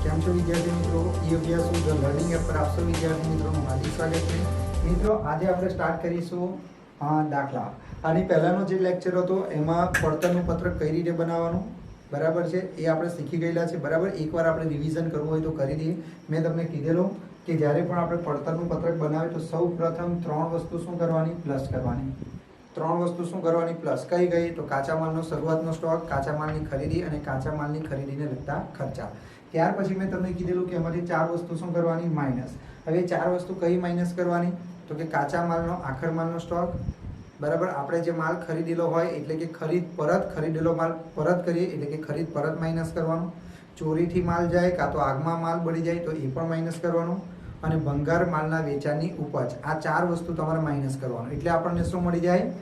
કેમ છો વિદ્યાર્થી મિત્રો? ઈ અભ્યાસ ધ લર્નિંગ એપ પર આપ સૌ વિદ્યાર્થી મિત્રોનું હાર્દિક સ્વાગત છે. મિત્રો આજે આપણે સ્ટાર્ટ કરીશું દાખલા. આની પહેલાંનો જે લેક્ચર હતો એમાં પડતરનું પત્રક કઈ રીતે બનાવવાનું બરાબર છે એ આપણે શીખી ગયેલા છે. બરાબર, એકવાર આપણે રિવિઝન કરવું હોય તો કરી દઈએ. મેં તમને કીધેલું કે જ્યારે પણ આપણે પડતરનું પત્રક બનાવીએ તો સૌ પ્રથમ ત્રણ વસ્તુ શું કરવાની? પ્લસ કરવાની. ત્રણ વસ્તુ શું કરવાની? પ્લસ. કઈ ગઈ? તો કાચા માલનો શરૂઆતનો સ્ટોક, કાચા માલની ખરીદી અને કાચા માલની ખરીદીને લગતા ખર્ચા. ત્યાર પછી મેં તમને કીધેલું કે એમાંથી ચાર વસ્તુ શું કરવાની? માઇનસ. હવે ચાર વસ્તુ કઈ માઇનસ કરવાની? તો કે કાચા માલનો આખર માલનો સ્ટોક, બરાબર, આપણે જે માલ ખરીદેલો હોય એટલે કે ખરીદેલો માલ પરત કરીએ એટલે કે ખરીદ પરત માઇનસ કરવાનું. ચોરીથી માલ જાય કાં તો આગમાં માલ બળી જાય તો એ પણ માઇનસ કરવાનું. અને ભંગાર માલના વેચાણની ઉપજ, આ ચાર વસ્તુ તમારે માઇનસ કરવાનું. એટલે આપણને શું મળી જાય?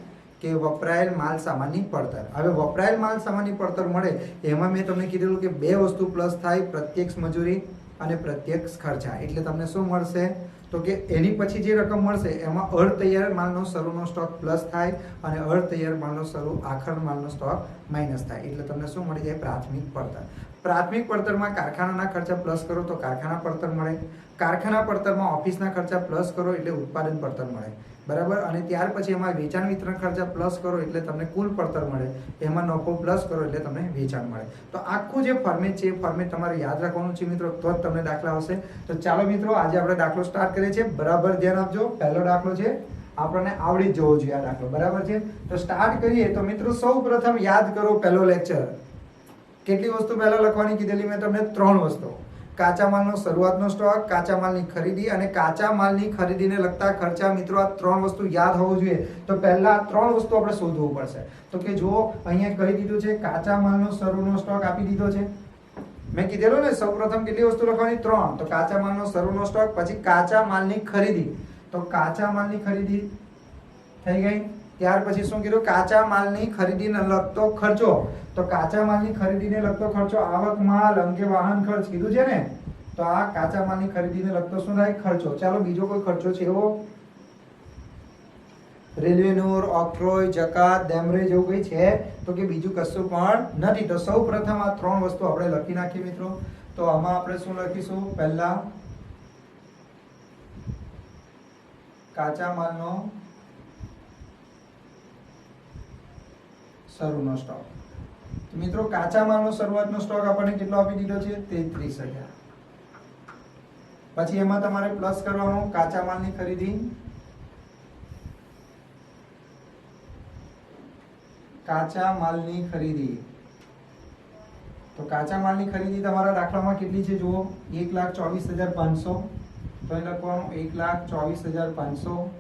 કે વપરાયેલ માલ સામાનની પડતર. હવે વપરાયેલ માલ સામાનની પડતર મળે એમાં મેં તમને કીધેલું કે બે વસ્તુ પ્લસ થાય, પ્રત્યક્ષ મજૂરી અને પ્રત્યક્ષ ખર્ચા. એટલે તમને શું મળશે? તો કે એની પછી જે રકમ મળશે એમાં અર્ધ તૈયાર માલનો શરૂનો સ્ટોક પ્લસ થાય અને અર્ધ તૈયાર માલનો શરૂ આખર માલનો સ્ટોક માઇનસ થાય. એટલે તમને શું મળી જાય? પ્રાથમિક પડતર. પ્રાથમિક પડતરમાં કારખાનાના ખર્ચા પ્લસ કરો તો કારખાના પડતર મળે. કારખાના પડતરમાં ઓફિસના ખર્ચા પ્લસ કરો એટલે ઉત્પાદન પડતર મળે. બરાબર, અને ત્યાર પછી એમાં વેચાણ વિતરણ ખર્ચા પ્લસ કરો એટલે તમને કુલ પડતર મળે. એમાં નફો પ્લસ કરો એટલે તમને વેચાણ મળે. તો આખું જે ફોર્મેટ છે એ ફોર્મેટ તમારે યાદ રાખવાનું છે મિત્રો, તો જ તમને દાખલા આવશે. તો ચાલો મિત્રો આજે આપણે દાખલો સ્ટાર્ટ કરીએ છીએ. બરાબર ધ્યાન આપજો. પહેલો દાખલો છે, આપણને આવડી જ જવો જોઈએ આ દાખલો. બરાબર છે, તો સ્ટાર્ટ કરીએ. તો મિત્રો સૌ પ્રથમ યાદ કરો પહેલો લેક્ચર. કેટલી વસ્તુ પહેલા લખવાની કીધેલી મેં તમને? ત્રણ વસ્તુ. કાચા માલનો શરૂઆતનો સ્ટોક, કાચા માલની ખરીદી અને કાચા માલની ખરીદીને લગતા ખર્ચા. મિત્રો આ ત્રણ વસ્તુ યાદ હોવું જોઈએ. તો પહેલા ત્રણ વસ્તુ આપણે શોધવું પડશે. તો કે જો અહીંયા કહી દીધું છે કાચા માલનો શરૂનો સ્ટોક આપી દીધો છે. મેં કીધેલું ને સૌપ્રથમ કેટલી વસ્તુ લખવાની? ત્રણ. તો કાચા માલનો શરૂનો સ્ટોક, પછી કાચા માલની ખરીદી. તો કાચા માલની ખરીદી થઈ ગઈ. ત્યાર પછી શું કીધું? કાચા માલની ખરીદીને લગતો ખર્ચો. તો કાચા માલની ખરીદીને લગતો ખર્ચો આવક માલ અંગે વાહન ખર્ચ કીધું છે ને. તો આ કાચા માલની ખરીદીને લગતો શું થાય? ખર્ચો. ચાલો બીજો કોઈ ખર્ચો છે એવો? રેલવે નોર, ઓક્ટ્રોય, જકાત, ડેમરેજ એવું કઈ છે? તો કે બીજું કશું પણ નથી. તો સૌ પ્રથમ આ ત્રણ વસ્તુ આપણે લખી નાખીએ મિત્રો. તો આમાં આપણે શું લખીશું? પહેલા કાચા માલનો શરૂનો સ્ટોક. તો મિત્રો કાચા માલનો શરૂઆતનો સ્ટોક આપણને કેટલો આપી દીધો છે? 33,000. પછી એમાં તમારે પ્લસ કરવાનું કાચા માલની ખરીદી, કાચા માલની ખરીદી. તો કાચા માલની ખરીદી તમારા દાખલામાં કેટલી છે જુઓ? 1,24,500. તો એ લખવાનું 1,24,500.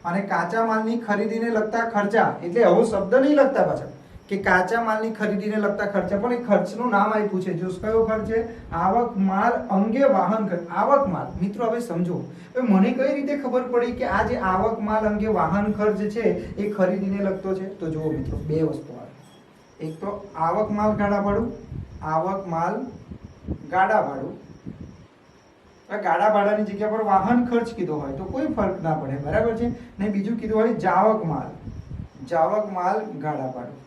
અને કાચા માલની ખરીદીને લગતા ખર્ચા, એટલે આવો શબ્દ નહીં લખતા પાછળ કે કાચા માલની ખરીદીને લગતા ખર્ચા, પણ એ ખર્ચનું નામ આપ્યું છે. જો કયો ખર્ચ છે? આવક માલ અંગે વાહન ખર્ચ. આવક માલ. મિત્રો હવે સમજો, હવે મને કઈ રીતે ખબર પડી કે આ જે આવક માલ અંગે વાહન ખર્ચ છે એ ખરીદીને લગતો છે? તો જુઓ મિત્રો, બે વસ્તુ આવે. એક તો આવક માલ ગાડા ભાડું, આવક માલ ગાડા ભાડું. ગાડા ભાડાની જગ્યા પર વાહન ખર્ચ કીધો હોય તો કોઈ ફરક ના પડે. બરાબર છે ને? બીજું કીધું હોય જાવક માલ, જાવક માલ ગાડા ભાડું.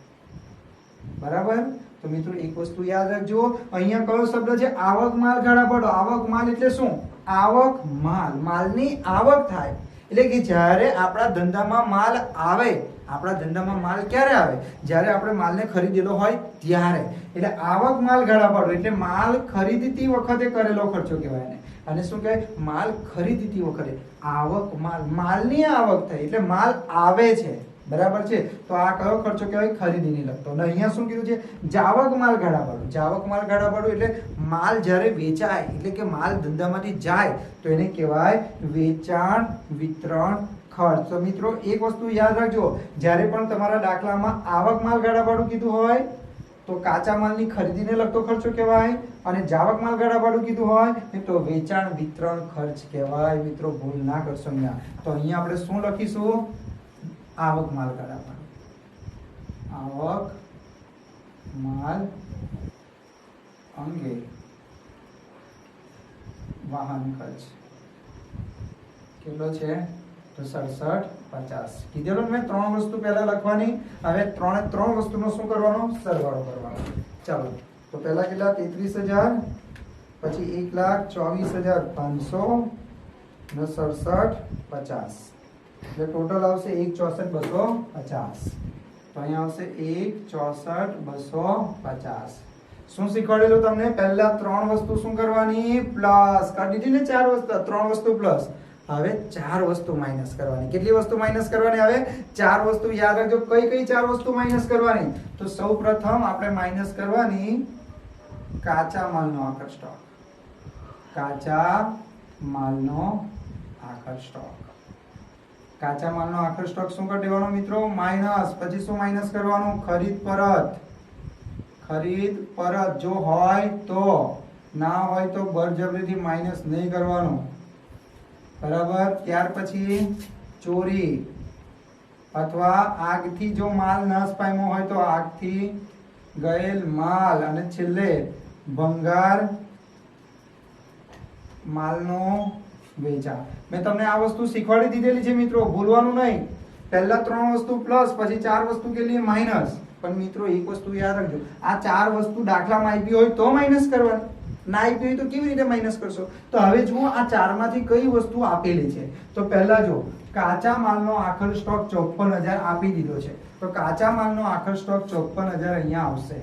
બરાબર. તો મિત્રો એક વસ્તુ યાદ રાખજો, અહીંયા કયો શબ્દ છે? આવક માલ ગાડા ભાડું. આવક માલ એટલે શું? આવક માલ, માલની આવક થાય. એટલે કે જ્યારે આપણા ધંધામાં માલ આવે, આપણા ધંધામાં માલ ક્યારે આવે? જ્યારે આપણે માલને ખરીદેલો હોય ત્યારે. એટલે આવક માલ ગાડા ભાડું એટલે માલ ખરીદતી વખતે કરેલો ખર્ચો કહેવાય ને. અને શું કહેવાય? માલ ખરીદતી વખતે આવક માલ, માલની આવક થાય એટલે માલ આવે છે. બરાબર છે? તો આ કયો ખર્ચો કહેવાય? ખરીદીને લગતો. અને અહીંયા શું કીધું છે? જાવક માલ ગાડા ભાડું. જાવક માલ ગાડા ભાડું એટલે માલ જ્યારે વેચાય, એટલે કે માલ ધંધામાંથી જાય તો એને કહેવાય વેચાણ વિતરણ ખર્ચ. તો મિત્રો એક વસ્તુ યાદ રાખજો, જ્યારે પણ તમારા દાખલામાં આવક માલ ગાડા ભાડું કીધું હોય તો કાચા માલની ખરીદીને લગતો ખર્ચો કહેવાય, અને જાવક માલ ગાડા ભાડું કીધું હોય તો વેચાણ વિતરણ ખર્ચ કહેવાય. મિત્રો ભૂલ ના કરશો અહીંયા. તો અહીંયા આપણે શું લખીશું? આવક માલ ગાડા ભાડું. આવક માલ અંગે વાહન ખર્ચ કેટલો છે? તો 67,50. કીધેલું મેં ત્રણ વસ્તુ પહેલા લખવાની. હવે ત્રણ વસ્તુનો શું કરવાનો? સરવાળો કરવાનો. ચાલો, તો પહેલા કેટલા? 33,000 પછી 1,24,500 ને 67,50 એટલે ટોટલ આવશે 1,64,250. તો અહીંયા આવશે 1,64,250. શું શીખવાડેલું તમને? પહેલા 3 વસ્તુ શું કરવાની? પ્લસ કરી દીધી ને. 4 વસ્તુ, 3 વસ્તુ પ્લસ. હવે 4 વસ્તુ માઈનસ કરવાની. કેટલી વસ્તુ માઈનસ કરવાની? હવે 4 વસ્તુ. યાદ રાખજો કઈ કઈ 4 વસ્તુ માઈનસ કરવાની. તો સૌપ્રથમ આપણે માઈનસ કરવાની કાચા માલનો આખર સ્ટોક. કાચા માલનો આખર સ્ટોક. કાચા માલનો આખર સ્ટોક શું કરી દેવાનો મિત્રો? માઈનસ. પછી શું માઈનસ કરવાનું? ખરીદ પરત. ખરીદ પરત જો હોય તો, ના હોય તો બળજબરીથી માઈનસ નહીં કરવાનું. બરાબર. ત્યાર પછી ચોરી અથવા આગથી જો માલ નાશ પામ્યો હોય તો આગથી ગયેલ માલ. અને છેલ્લે ભંગાર માલનો વેચાણ. મેં તમને આ વસ્તુ શીખવાડી દીધેલી છે મિત્રો, ભૂલવાનું નહીં. પહેલા 3 વસ્તુ પ્લસ, પછી 4 વસ્તુ કે લીએ માઈનસ. પણ મિત્રો એક વસ્તુ યાદ રાખજો, આ 4 વસ્તુ દાખલામાં આપી હોય તો માઈનસ કરવાની, ના આપી હોય તો કેવી રીતે માઈનસ કરશો? તો હવે જુઓ આ 4 માંથી કઈ વસ્તુ આપેલી છે. તો પહેલા જો કાચા માલનો આખર સ્ટોક 54,000 આપી દીધો છે. તો કાચા માલનો આખર સ્ટોક 54,000 અહીંયા આવશે.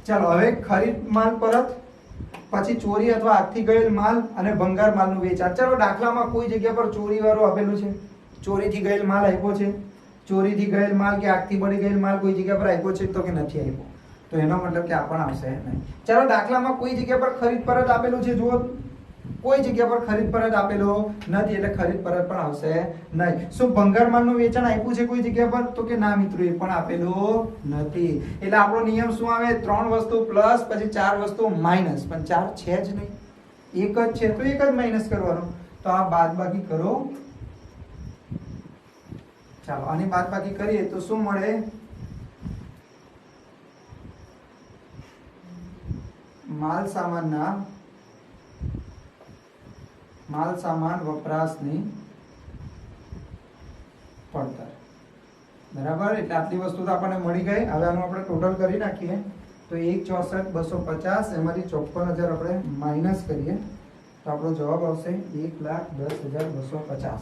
ચાલો હવે ખરીદ માલ પરત, પછી ચોરી અથવા આગથી ગયેલ માલ અને ભંગાર માલનું વેચાણ. ચાલો દાખલામાં કોઈ જગ્યા પર ચોરી વાળું આપેલું છે, ચોરીથી ગયેલ માલ આપ્યો છે. ચોરીથી ગયેલ માલ કે આગથી બળી ગયેલ માલ કોઈ જગ્યા પર આપ્યો છે તો કે નથી આપ્યો, તો એનો મતલબ કે આ પણ આવશે નહીં. ચાલો દાખલામાં કોઈ જગ્યા પર ખરીદ પરત આપેલું છે, જુઓ કોઈ જગ્યા પર ખરીદ પરત આપેલો નથી એટલે ખરીદ પરત પણ આવશે નહીં. શું ભંગાર માલનું વેચાણ આપ્યું છે કોઈ જગ્યા પર? તો કે ના મિત્રો, એ પણ આપેલું નથી. એટલે આપણો નિયમ શું આવે? 3 વસ્તુ પ્લસ, પછી 4 વસ્તુ માઈનસ. પણ 4 છે જ નહીં, એક જ છે તો એક જ માઈનસ કરવાનો. તો આ બાદબાકી કરો. ચાલો આની બાદબાકી કરીએ તો શું મળે? માલ સામાન વપરાશની પડતર. બરાબર. એટલે આટલી વસ્તુ તો આપણને મળી ગઈ. હવે આનું આપણે ટોટલ કરી નાખીએ તો 1,64,250 એમાંથી 54,000 આપણે માઈનસ કરીએ તો આપણો જવાબ આવશે 1,10,250.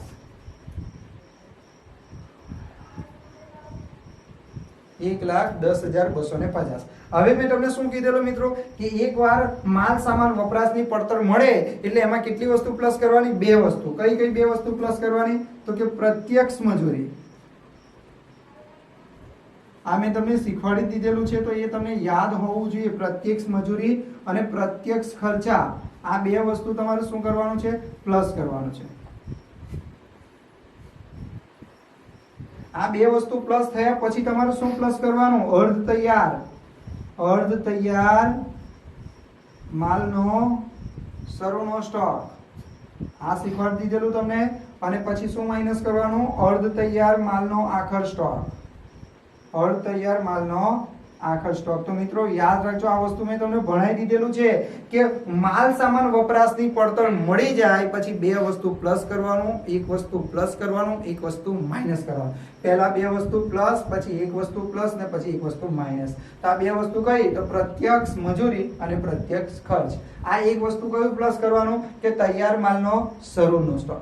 1,10,250. હવે મેં તમને શું કીધેલું મિત્રો કે એકવાર માલ સામાન વપરાશની પડતર મળે એટલે એમાં કેટલી વસ્તુ પ્લસ કરવાની? 2 વસ્તુ. કઈ કઈ 2 વસ્તુ પ્લસ કરવાની? તો કે પ્રત્યક્ષ મજૂરી. આ મેં તમને શીખવાડી દીધેલું છે તો એ તમને યાદ હોવું જોઈએ. પ્રત્યક્ષ મજૂરી અને પ્રત્યક્ષ ખર્ચા, આ 2 વસ્તુ તમારે શું કરવાનું છે? પ્લસ કરવાનું છે. આ 2 વસ્તુ પ્લસ થયા પછી તમારે શું પ્લસ કરવાનું? અર્ધ તૈયાર માલનો શરૂનો સ્ટોક. આ શીખવાડી દીધેલું તમને. અને પછી શું માઈનસ કરવાનું? અર્ધ તૈયાર માલનો આખર સ્ટોક. અર્ધ તૈયાર માલનો આખર સ્ટોક. તો મિત્રો યાદ રાખજો, આ વસ્તુ મેં તમને ભણાવી દીધેલું છે કે માલ સામાન વપરાશની પડતર મળી જાય પછી 2 વસ્તુ પ્લસ કરવાનું, 1 વસ્તુ પ્લસ કરવાનું, 1 વસ્તુ માઈનસ કરવાનું. પહેલા 2 વસ્તુ પ્લસ, પછી 1 વસ્તુ પ્લસ ને પછી 1 વસ્તુ માઈનસ. તો આ 2 વસ્તુ કઈ? તો પ્રત્યક્ષ મજૂરી અને પ્રત્યક્ષ ખર્ચ. આ 1 વસ્તુ કયું પ્લસ કરવાનું? કે તૈયાર માલનો શરૂનો સ્ટોક,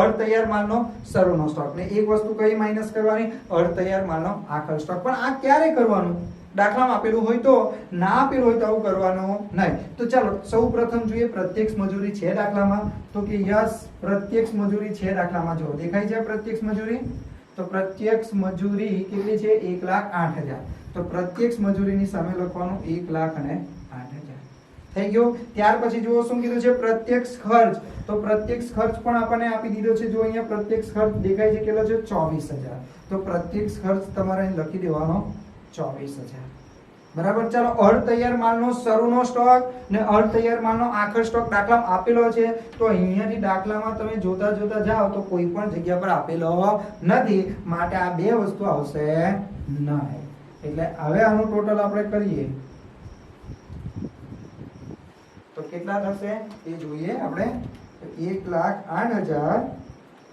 અર્ધ તૈયાર માલનો શરૂનો સ્ટોક. ને 1 વસ્તુ કઈ માઈનસ કરવાની? અર્ધ તૈયાર માલનો આખર સ્ટોક. પણ આ ક્યારે કરવાનું? દાખલામાં આપેલું હોય તો, ના આપેલું હોય તો આવું કરવાનું નહીં. તો ચાલો સૌ પ્રથમ જોઈએ પ્રત્યક્ષ મજૂરી છે દાખલામાં. તો કે યસ, પ્રત્યક્ષ મજૂરી છે દાખલામાં. જો દેખાય છે પ્રત્યક્ષ મજૂરી? તો પ્રત્યક્ષ મજૂરી કેટલી છે? 1,08,000. તો પ્રત્યક્ષ મજૂરીની સામે લખવાનું 1,08,000. થઈ ગયું. ત્યાર પછી જુઓ શું કીધું છે? પ્રત્યક્ષ ખર્ચ. તો પ્રત્યક્ષ ખર્ચ પણ આપણને આપી દીધો છે. જો અહીંયા પ્રત્યક્ષ ખર્ચ દેખાય છે કેટલો છે? 24,000. તો પ્રત્યક્ષ ખર્ચ તમારે અહીં લખી દેવાનો 24,000. બરાબર. ચાલો અર્ધ તૈયાર માલનો શરૂનો સ્ટોક ને અર્ધ તૈયાર માલનો આખર સ્ટોક દાખલામાં આપેલો છે. તો અહીંયાથી દાખલામાં તમે જોતા જાઓ તો કોઈ પણ જગ્યા પર આપેલો નથી, માટે આ 2 વસ્તુ આવશે નહીં. એટલે હવે આનું ટોટલ આપણે કરીએ તો કેટલા થશે એ જોઈએ આપણે. 1,08,000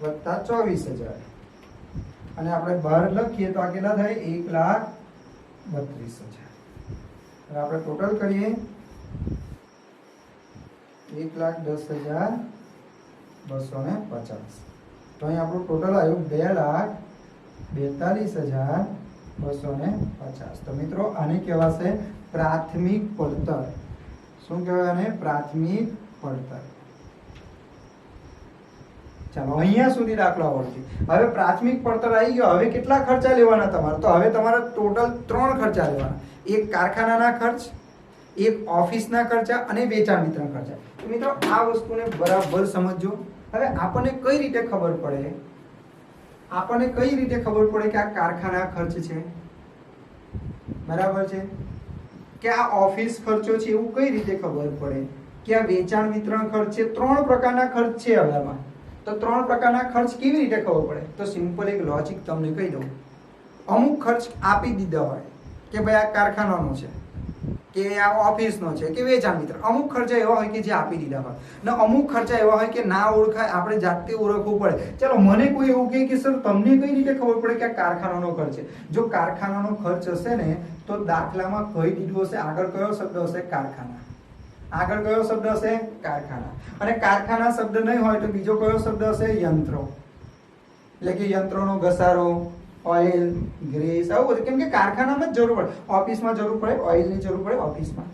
વત્તા 24,000 અને આપણે બહાર લખીએ તો આ કેટલા થાય? 1,32,000. આપણે ટોટલ કરીએ 1,10,250. તો અહીં આપણું ટોટલ આવ્યું 2,42,250. તો મિત્રો આને કહેવાશે પ્રાથમિક પડતર. શું કહેવાય આને? પ્રાથમિક પડતર. ચાલો અહીંયા સુધી દાખલો આવડશે. હવે પ્રાથમિક પડતર આવી ગયો. હવે કેટલા ખર્ચા લેવાના તમારે? તો હવે તમારે ટોટલ 3 ખર્ચા લેવાના. એક કારખાનાના ખર્ચ, એક ઓફિસના ખર્ચા અને વેચાણ વિતરણ ખર્ચા. તો મિત્રો આ વસ્તુને બરાબર સમજજો. હવે આપણને કઈ રીતે ખબર પડે? આપણને કઈ રીતે ખબર પડે કે આ કારખાના ખર્ચ છે? બરાબર છે કે આ ઓફિસ ખર્ચો છે? એવું કઈ રીતે ખબર પડે કે આ વેચાણ વિતરણ ખર્ચ છે? 3 પ્રકારના ખર્ચ છે હવેમાં. તો 3 પ્રકારના ખર્ચ કેવી રીતે ખબર પડે? તો સિમ્પલ એક લોજિક તમને કહી દઉં. અમુક ખર્ચ આપી દીધા હોય કે ભાઈ આ કારખાનાનો છે, કે આ ઓફિસનો છે, કે વેચાણ વિતરણ. અમુક ખર્ચા એવા હોય કે જે આપી દીધા હોય ને અમુક ખર્ચા એવા હોય કે ના ઓળખાય, આપણે જાતે ઓળખવું પડે. ચલો મને કોઈ એવું કહે કે સર તમને કઈ રીતે ખબર પડે કે આ કારખાનાનો ખર્ચ છે? જો કારખાનાનો ખર્ચ હશે ને તો દાખલામાં કહી દીધું હશે, આગળ કયો શબ્દ હશે? કારખાના. આગળ કયો શબ્દ હશે? કારખાના. અને કારખાના શબ્દ નહીં હોય તો બીજો કયો શબ્દ હશે? યંત્રો. એટલે કે યંત્રોનો ઘસારો, ઓઇલ, ગ્રીસ, આવું બધું. કેમ કે કારખાનામાં જ જરૂર પડે. ઓફિસમાં જરૂર પડે, ઓઇલની જરૂર પડે ઓફિસમાં.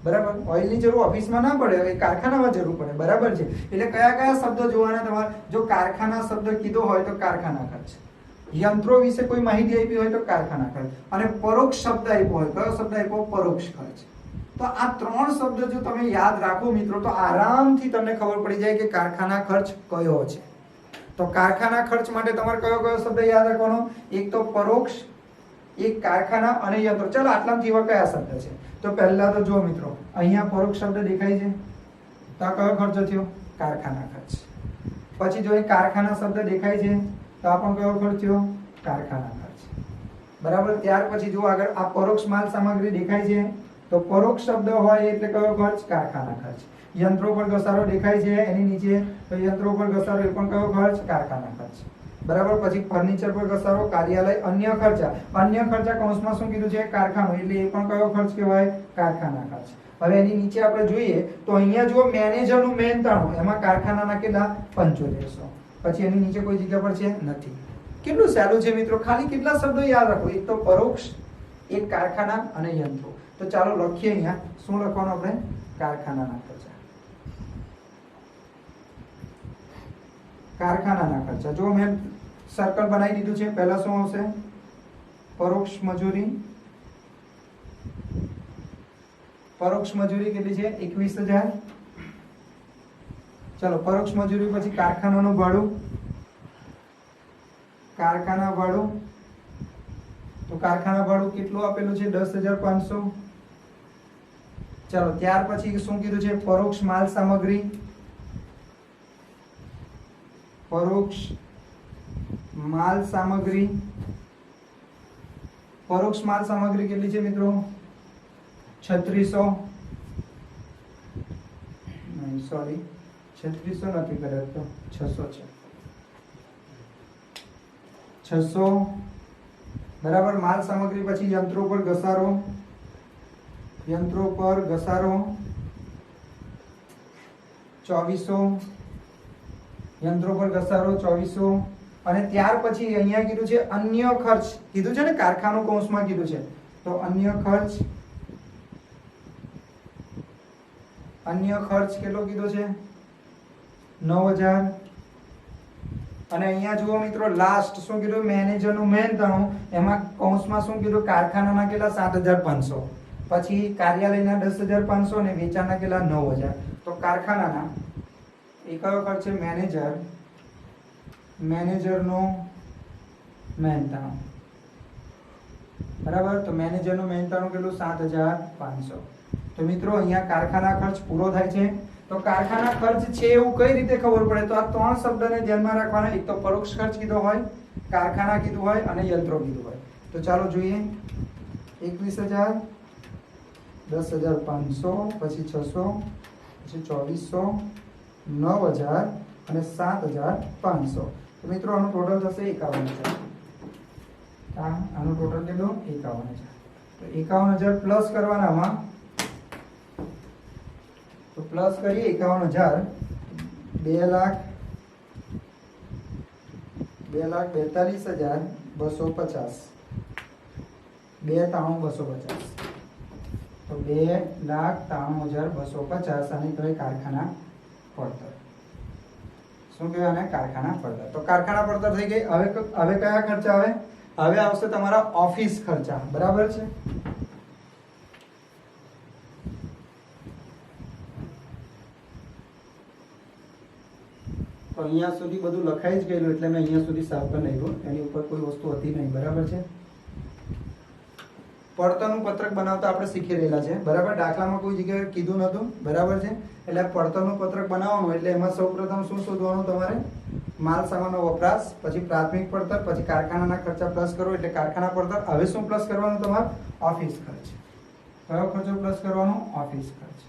બરાબર? ઓઇલની જરૂર ઓફિસમાં ના પડે, એ કારખાનામાં જરૂર પડે. બરાબર છે? એટલે કયા કયા શબ્દો જોવાના તમારે? જો કારખાના શબ્દ કીધો હોય તો કારખાના ખર્ચ. યંત્રો વિશે કોઈ માહિતી આપી હોય તો કારખાના ખર્ચ. અને પરોક્ષ શબ્દ આપ્યો હોય, કયો શબ્દ આપ્યો? પરોક્ષ ખર્ચ. તો આ 3 શબ્દ જો તમે યાદ રાખો મિત્રો તો આરામથી તમને ખબર પડી જાય કે કારખાના ખર્ચ કયો છે. તો કારખાના ખર્ચ માટે તમારે કયો કયો શબ્દ યાદ રાખવાનો? એક તો પરોક્ષ, એક કારખાના અને યંત્રો. ચલો આટલામાંથી એવા કયા શબ્દ છે? તો પહેલા તો જો મિત્રો અહીંયા પરોક્ષ શબ્દ દેખાય છે તો આ કયો ખર્ચ થયો? કારખાના ખર્ચ. પછી જો અહીં કારખાના શબ્દ દેખાય છે તો આ પણ કયો ખર્ચ થયો? કારખાના ખર્ચ. બરાબર? ત્યાર પછી જો આગળ આ પરોક્ષ માલ સામગ્રી દેખાય છે તો પરોક્ષ શબ્દ હોય એટલે કયો ખર્ચ? કારખાના ખર્ચ. યંત્રો પર ઘસારો દેખાય છે એની નીચે તો યંત્રો પર ઘસારો એ પણ કયો ખર્ચ? કારખાના ખર્ચ. બરાબર? પછી ફર્નિચર પર ઘસારો, કાર્યાલય, અન્ય ખર્ચા. અન્ય ખર્ચા કૌંસમાં શું કીધું છે? કારખાનો. એટલે એ પણ કયો ખર્ચ કહેવાય? કારખાના ખર્ચ. હવે એની નીચે આપણે જોઈએ તો અહીંયા જુઓ મેનેજરનું મહેનતાણું, એમાં કારખાનાના કેટલા? 7500. પછી એની નીચે કોઈ જગ્યા પર છે? નથી. કેટલું સહેલું છે મિત્રો. ખાલી કેટલા શબ્દો યાદ રાખો? એક તો પરોક્ષ, એક કારખાના અને યંત્રો. તો ચાલો લખીએ અહીંયા. શું લખવાનું આપણે? કારખાનાના ખર્ચા. કારખાનાના ખર્ચા. જો મેં સર્કલ બનાવી દીધું છે. પહેલા શું આવશે? પરોક્ષ મજૂરી. પરોક્ષ મજૂરી કેટલી છે? 21,000. ચલો પરોક્ષ મજૂરી પછી કારખાનાનું ભાડું, કારખાના ભાડું. તો કારખાના ભાડું કેટલું આપેલું છે? 10,500. ચલો ત્યાર પછી શું કીધું છે? પરોક્ષ માલ સામગ્રી. પરોક્ષ માલ સામગ્રી. પરોક્ષ માલ સામગ્રી કેટલી છે મિત્રો? 3600. નહીં સોરી 3600 નથી કર્યો તો 600 છે. 600. બરાબર? માલ સામગ્રી પછી યંત્રો પર ઘસારો, યંત્રો પર ઘસારો 2400. યંત્રો પર ઘસારો 2400. અને ત્યાર પછી અહીંયા કીધું છે અન્ય ખર્ચ. કીધું છે ને કારખાનું કૌંસમાં કીધું છે તો અન્ય ખર્ચ. અન્ય ખર્ચ કેટલો કીધો છે? 9000. અને અહીંયા જુઓ મિત્રો લાસ્ટ શું કીધું? મેનેજરનું મહેનતાણું, એમાં કૌંસમાં શું કીધું? કારખાનાના કેટલા? 7,500. પછી કાર્યાલયના 10,500 અને વેચાણના કેટલા? 9,000. તો કારખાનાના એ કયો ખર્ચ છે? મેનેજર, મેનેજરનું મહેનતાણું. બરાબર? તો મેનેજરનું મહેનતાણું કેટલું? 7,500. તો મિત્રો અહીંયા કારખાના ખર્ચ પૂરો થાય છે. તો કારખાના ખર્ચ છે એવું કઈ રીતે ખબર પડે? તો આ 3 શબ્દને ધ્યાનમાં રાખવાના. એક તો પરોક્ષ ખર્ચ કીધો હોય, કારખાના કીધું હોય અને યંત્રો કીધું હોય. તો ચાલો જોઈએ. 21,000, 10,500, પછી 600, પછી 2400, 9,000 અને 7,500. તો મિત્રો આનું ટોટલ થશે 51,000. આનું ટોટલ કેટલું? 51,000. તો 51,000 પ્લસ કરવાનામાં તો પ્લસ કરીએ 51,000 2,42,250 2,93,250 તો 2,93,250 આને કહેવાય કારખાના પડતર. શું કહેવાય આને? કારખાના પડતર. તો કારખાના પડતર થઈ ગઈ. હવે કયા ખર્ચા આવે? હવે આવશે તમારા ઓફિસ ખર્ચા. બરાબર છે. તો અહીંયા સુધી બધું લખાઈ જ ગયેલું એટલે મેં અહીંયા સુધી સાફ કરી નાખ્યું. એની ઉપર કોઈ વસ્તુ હતી નહીં. બરાબર છે. પડતરનું પત્રક બનાવતા આપણે શીખી રહેલા છે. બરાબર. દાખલામાં કોઈ જગ્યાએ કીધું નતું. બરાબર છે. એટલે પડતરનું પત્રક બનાવવાનું એટલે એમાં સૌપ્રથમ શું શોધવાનું તમારે? માલ સામાનનો વપરાશ, પછી પ્રાથમિક પડતર, પછી કારખાનાના ખર્ચા પ્લસ કરો એટલે કારખાના પડતર. હવે શું પ્લસ કરવાનું તમારે? ઓફિસ ખર્ચ. કયો ખર્ચો પ્લસ કરવાનો? ઓફિસ ખર્ચ.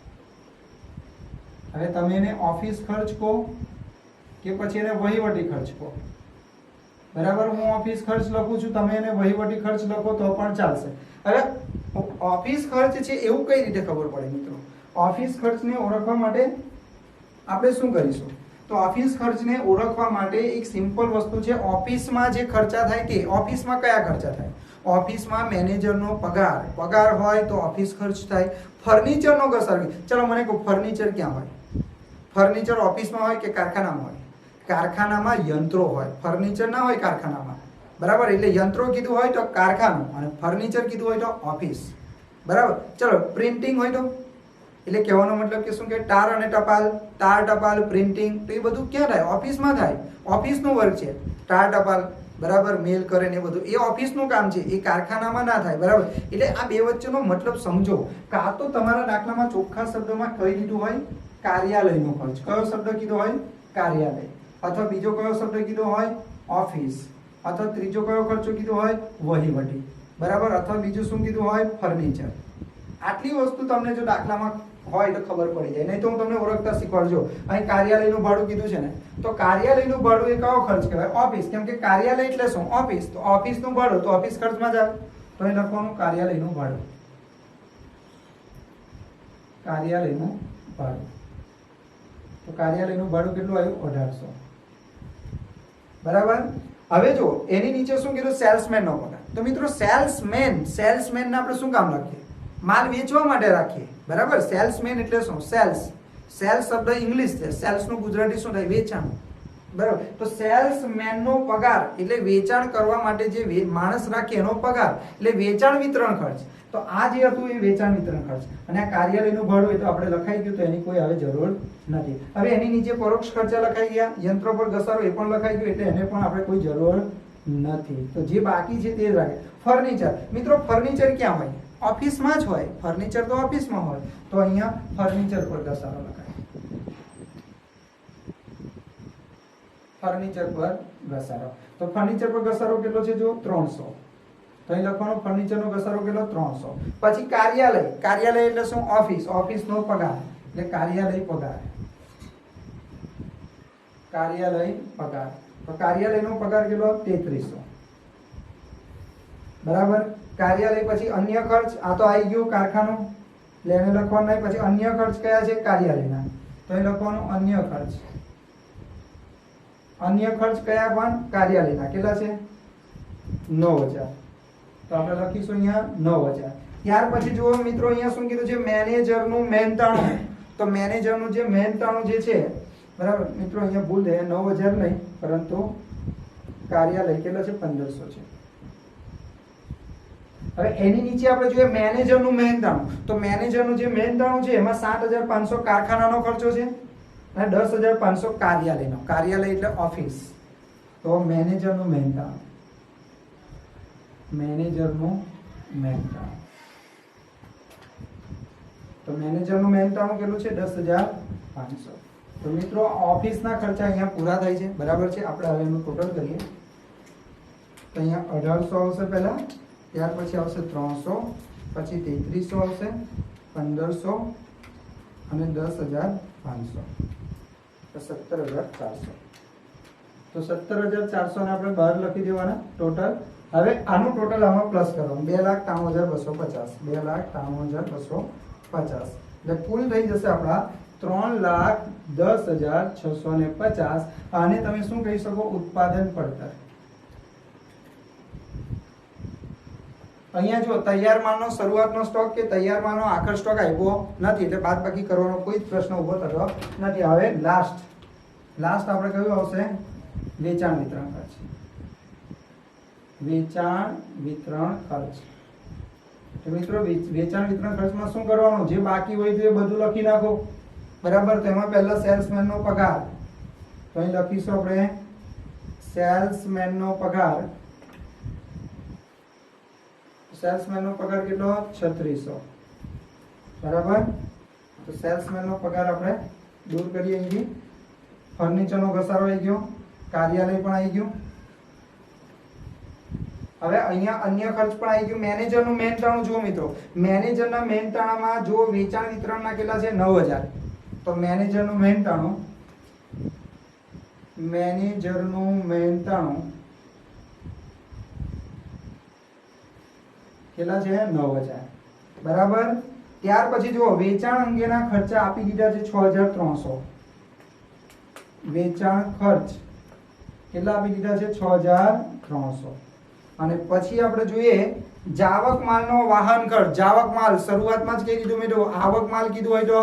હવે તમે એને ઓફિસ ખર્ચ કહો કે પછી એને વહીવટી ખર્ચ કહો. બરાબર. હું ઓફિસ ખર્ચ લખું છું, તમે એને વહીવટી ખર્ચ લખો તો પણ ચાલશે. હવે ઓફિસ ખર્ચ છે એવું કઈ રીતે ખબર પડે મિત્રો? ઓફિસ ખર્ચને ઓળખવા માટે આપણે શું કરીશું? તો ઓફિસ ખર્ચને ઓળખવા માટે એક સિમ્પલ વસ્તુ છે. ઓફિસમાં જે ખર્ચા થાય તે. ઓફિસમાં કયા ખર્ચા થાય? ઓફિસમાં મેનેજરનો પગાર હોય તો ઓફિસ ખર્ચ થાય. ફર્નિચરનો ઘસારો. ચલો મને કહો, ફર્નિચર ક્યાં હોય? ફર્નિચર ઓફિસમાં હોય કે કારખાનામાં હોય? કારખાનામાં યંત્રો હોય, ફર્નિચર ના હોય કારખાનામાં. બરાબર. એટલે યંત્રો કીધું હોય તો કારખાનું અને ફર્નિચર કીધું હોય તો ઓફિસ. બરાબર. ચલો પ્રિન્ટિંગ હોય તો, એટલે કહેવાનો મતલબ કે શું કે તાર અને ટપાલ, તાર ટપાલ પ્રિન્ટિંગ, તો એ બધું ક્યાં થાય? ઓફિસમાં થાય. ઓફિસનું વર્ક છે તાર ટપાલ. બરાબર. મેલ કરે ને એ બધું એ ઓફિસનું કામ છે, એ કારખાનામાં ના થાય. બરાબર. એટલે આ બે વચ્ચેનો મતલબ સમજો. કાં તો તમારા દાખલામાં ચોખ્ખા શબ્દમાં કહી દીધું હોય કાર્યાલયનો ખર્ચ. કયો શબ્દ કીધો હોય? કાર્યાલય. અથવા બીજો કયો શબ્દ કીધો હોય? ઓફિસ. અથવા ત્રીજો કયો ખર્ચો કીધો હોય? વહીવટી. બરાબર. અથવા બીજું શું કીધું હોય? ફર્નિચર. આટલી વસ્તુ તમને જો દાખલામાં હોય તો ખબર પડી જાય. નહીં તો હું તમને ઓળખતા શીખવાડજો. અહીં કાર્યાલયનું ભાડું કીધું છે ને, તો કાર્યાલયનું ભાડું એ કયો ખર્ચ કહેવાય? ઓફિસ. કેમ કે કાર્યાલય એટલે શું? ઓફિસ. તો ઓફિસનું ભાડું તો ઓફિસ ખર્ચમાં જ આવે. તો અહીં લખવાનું કાર્યાલયનું ભાડું. કાર્યાલયનું ભાડું. તો કાર્યાલયનું ભાડું કેટલું આવ્યું? 1800. બરાબર. હવે જો એની નીચે શું કીધું? સેલ્સમેનનો પગાર. તો મિત્રો સેલ્સમેનને આપણે શું કામ રાખીએ? માલ વેચવા માટે રાખીએ. બરાબર. સેલ્સમેન એટલે શું? સેલ્સ શબ્દ ઇંગ્લિશ છે. સેલ્સનું ગુજરાતી શું થાય? વેચાણ. બરાબર. તો સેલ્સમેનનો પગાર એટલે વેચાણ કરવા માટે જે માણસ રાખે એનો પગાર એટલે વેચાણ વિતરણ ખર્ચ. તો આ જે હતું એ વેચાણ વિતરણ ખર્ચ. અને આ કાર્યાલયનું ભાડું એ તો આપણે લખાઈ ગયું, તો એની કોઈ હવે જરૂર નથી. હવે એની નીચે પરોક્ષ ખર્ચા લખાઈ ગયા, યંત્રો પર ઘસારો એ પણ લખાઈ ગયું, એટલે એને પણ આપણે કોઈ જરૂર નથી. તો જે બાકી છે તે જ રાખે. ફર્નિચર. મિત્રો ફર્નિચર ક્યાં હોય? ઓફિસમાં જ હોય. ફર્નિચર તો ઓફિસમાં હોય, તો અહીંયા ફર્નિચર પર ઘસારો લખાય. ફર્નિચર પર ઘસારો. તો ફર્નિચર પર ઘસારો કેટલો છે? જો 300. તો અહીં લખવાનું ફર્નિચરનો ઘસારો કેટલો? 300. પછી કાર્યાલય એટલે શું? ઓફિસનો પગાર એટલે કાર્યાલય પગાર. તો કાર્યાલયનો પગાર કેટલો? 3300. બરાબર. કાર્યાલય. પછી અન્ય ખર્ચ. આ તો આવી ગયું કારખાનું, એટલે એને લખવાનું નહીં. પછી અન્ય ખર્ચ કયા છે? કાર્યાલયના. તો અહીં લખવાનું અન્ય ખર્ચ. અન્ય ખર્ચ કયા? પણ કાર્યાલયના. કેટલા છે? 9000. તો આપણે લખીશું અહીંયા 9000. ત્યાર પછી જુઓ મિત્રો, અહીંયા શું કીધું છે? મેનેજરનું મહેનતાણું. તો મેનેજરનું જે મહેનતાણું જે છે, બરાબર મિત્રો, અહીંયા ભૂલ થાય, 9000 નહીં, પરંતુ કાર્યાલય કેટલા છે? 1500 છે. હવે એની નીચે આપણે જોઈએ મેનેજરનું મહેનતાણું. તો મેનેજરનું જે મહેનતાણું છે એમાં 7500 કારખાનાનો ખર્ચો છે અને 10500 કાર્યાલયનો. કાર્યાલય એટલે ઓફિસ. તો મેનેજરનું મહેનતાણું. તો મેનેજરનું મહેનતાણું કેટલું છે? 10500. તો મિત્રો ઓફિસના ખર્ચા અહીંયા પૂરા થાય છે. બરાબર છે. આપણે હવે એનું ટોટલ કરીએ તો અહીંયા 1800 આવશે પહેલા, ત્યાર પછી આવશે 300, પછી 3300 આવશે, 1500 અને 10500. તો 17400. તો 17400 ને આપણે બહાર લખી દેવાના ટોટલ. હવે આનું ટોટલ આમાં પ્લસ કરવાનું. 2,93,250. 2,93,250. એટલે કુલ થઈ જશે આપણા 3,10,650 આને તમે શું કહી શકો? ઉત્પાદન પડતર. અહીંયા જો તૈયાર માલનો શરૂઆતનો સ્ટોક કે તૈયાર માલનો આખર સ્ટોક આપ્યો નથી એટલે બાદબાકી કરવાનો કોઈ જ પ્રશ્ન ઊભો થતો નથી. હવે લાસ્ટ આપણે કયું આવશે? વેચાણ વિતરણ ખર્ચ. વેચાણ વિતરણ ખર્ચ. તો મિત્રો વેચાણ વિતરણ ખર્ચમાં શું કરવાનું? જે બાકી હોય તો એ બધું લખી નાખો, બરાબર. તો એમાં પહેલા સેલ્સમેન નો પગાર, તો અહીં લખીશું આપણે સેલ્સમેન નો પગાર. સેલ્સમેન નો પગાર કેટલો? 3600, બરાબર. તો સેલ્સમેન નો પગાર આપણે દૂર કરીએ. અહીંથી ફર્નિચર નો ઘસારો આવી ગયો, કાર્યાલય પણ આવી ગયું. હવે અહીંયા અન્ય ખર્ચ પણ આવી ગયું. મેનેજર નું મહેનતાણું જુઓ મિત્રો, મેનેજર ના મહેનતાણામાં જો વેચાણ વિતરણ ના કેટલા છે? 9000. તો મેનેજર નું મહેનતાણું કેટલા છે? 9000, બરાબર. ત્યાર પછી જુઓ વેચાણ અંગેના ખર્ચા આપી દીધા છે 6300. વેચાણ ખર્ચ કેટલા આપી દીધા છે? 6300. અને પછી આપણે જોઈએ જાવક માલનો વાહન ખર્ચ. જાવક માલ શરૂઆતમાં જ કહી દીધું મિત્રો, આવક માલ કીધું હોય તો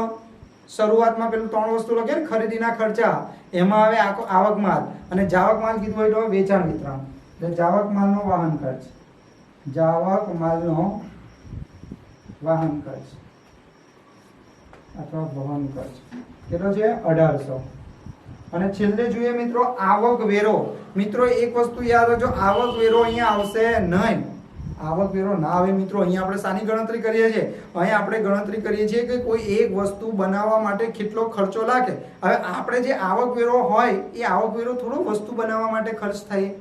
શરૂઆતમાં પેલું 3 વસ્તુ લખે ને, ખરીદીના ખર્ચા, એમાં આવે આવક માલ. અને જાવક માલ કીધું હોય તો વેચાણ વિતરણ. એટલે જાવક માલનો વાહન ખર્ચ, જાવક માલનો વાહન ખર્ચ અથવા વહન ખર્ચ કેટલો છે? 1800. અને છેલ્લે જોઈએ મિત્રો આવક વેરો. મિત્રો એક વસ્તુ યાદ રાખજો, આવક વેરો અહીંયા આવશે નહીં. આવક વેરો ના આવે મિત્રો. અહીંયા આપણે શાની ગણતરી કરીએ છીએ? અહીંયા આપણે ગણતરી કરીએ છીએ કે કોઈ એક વસ્તુ બનાવવા માટે કેટલો ખર્ચો લાગે. હવે આપણે જે આવક વેરો હોય એ આવક વેરો થોડો વસ્તુ બનાવવા માટે ખર્ચ થાય.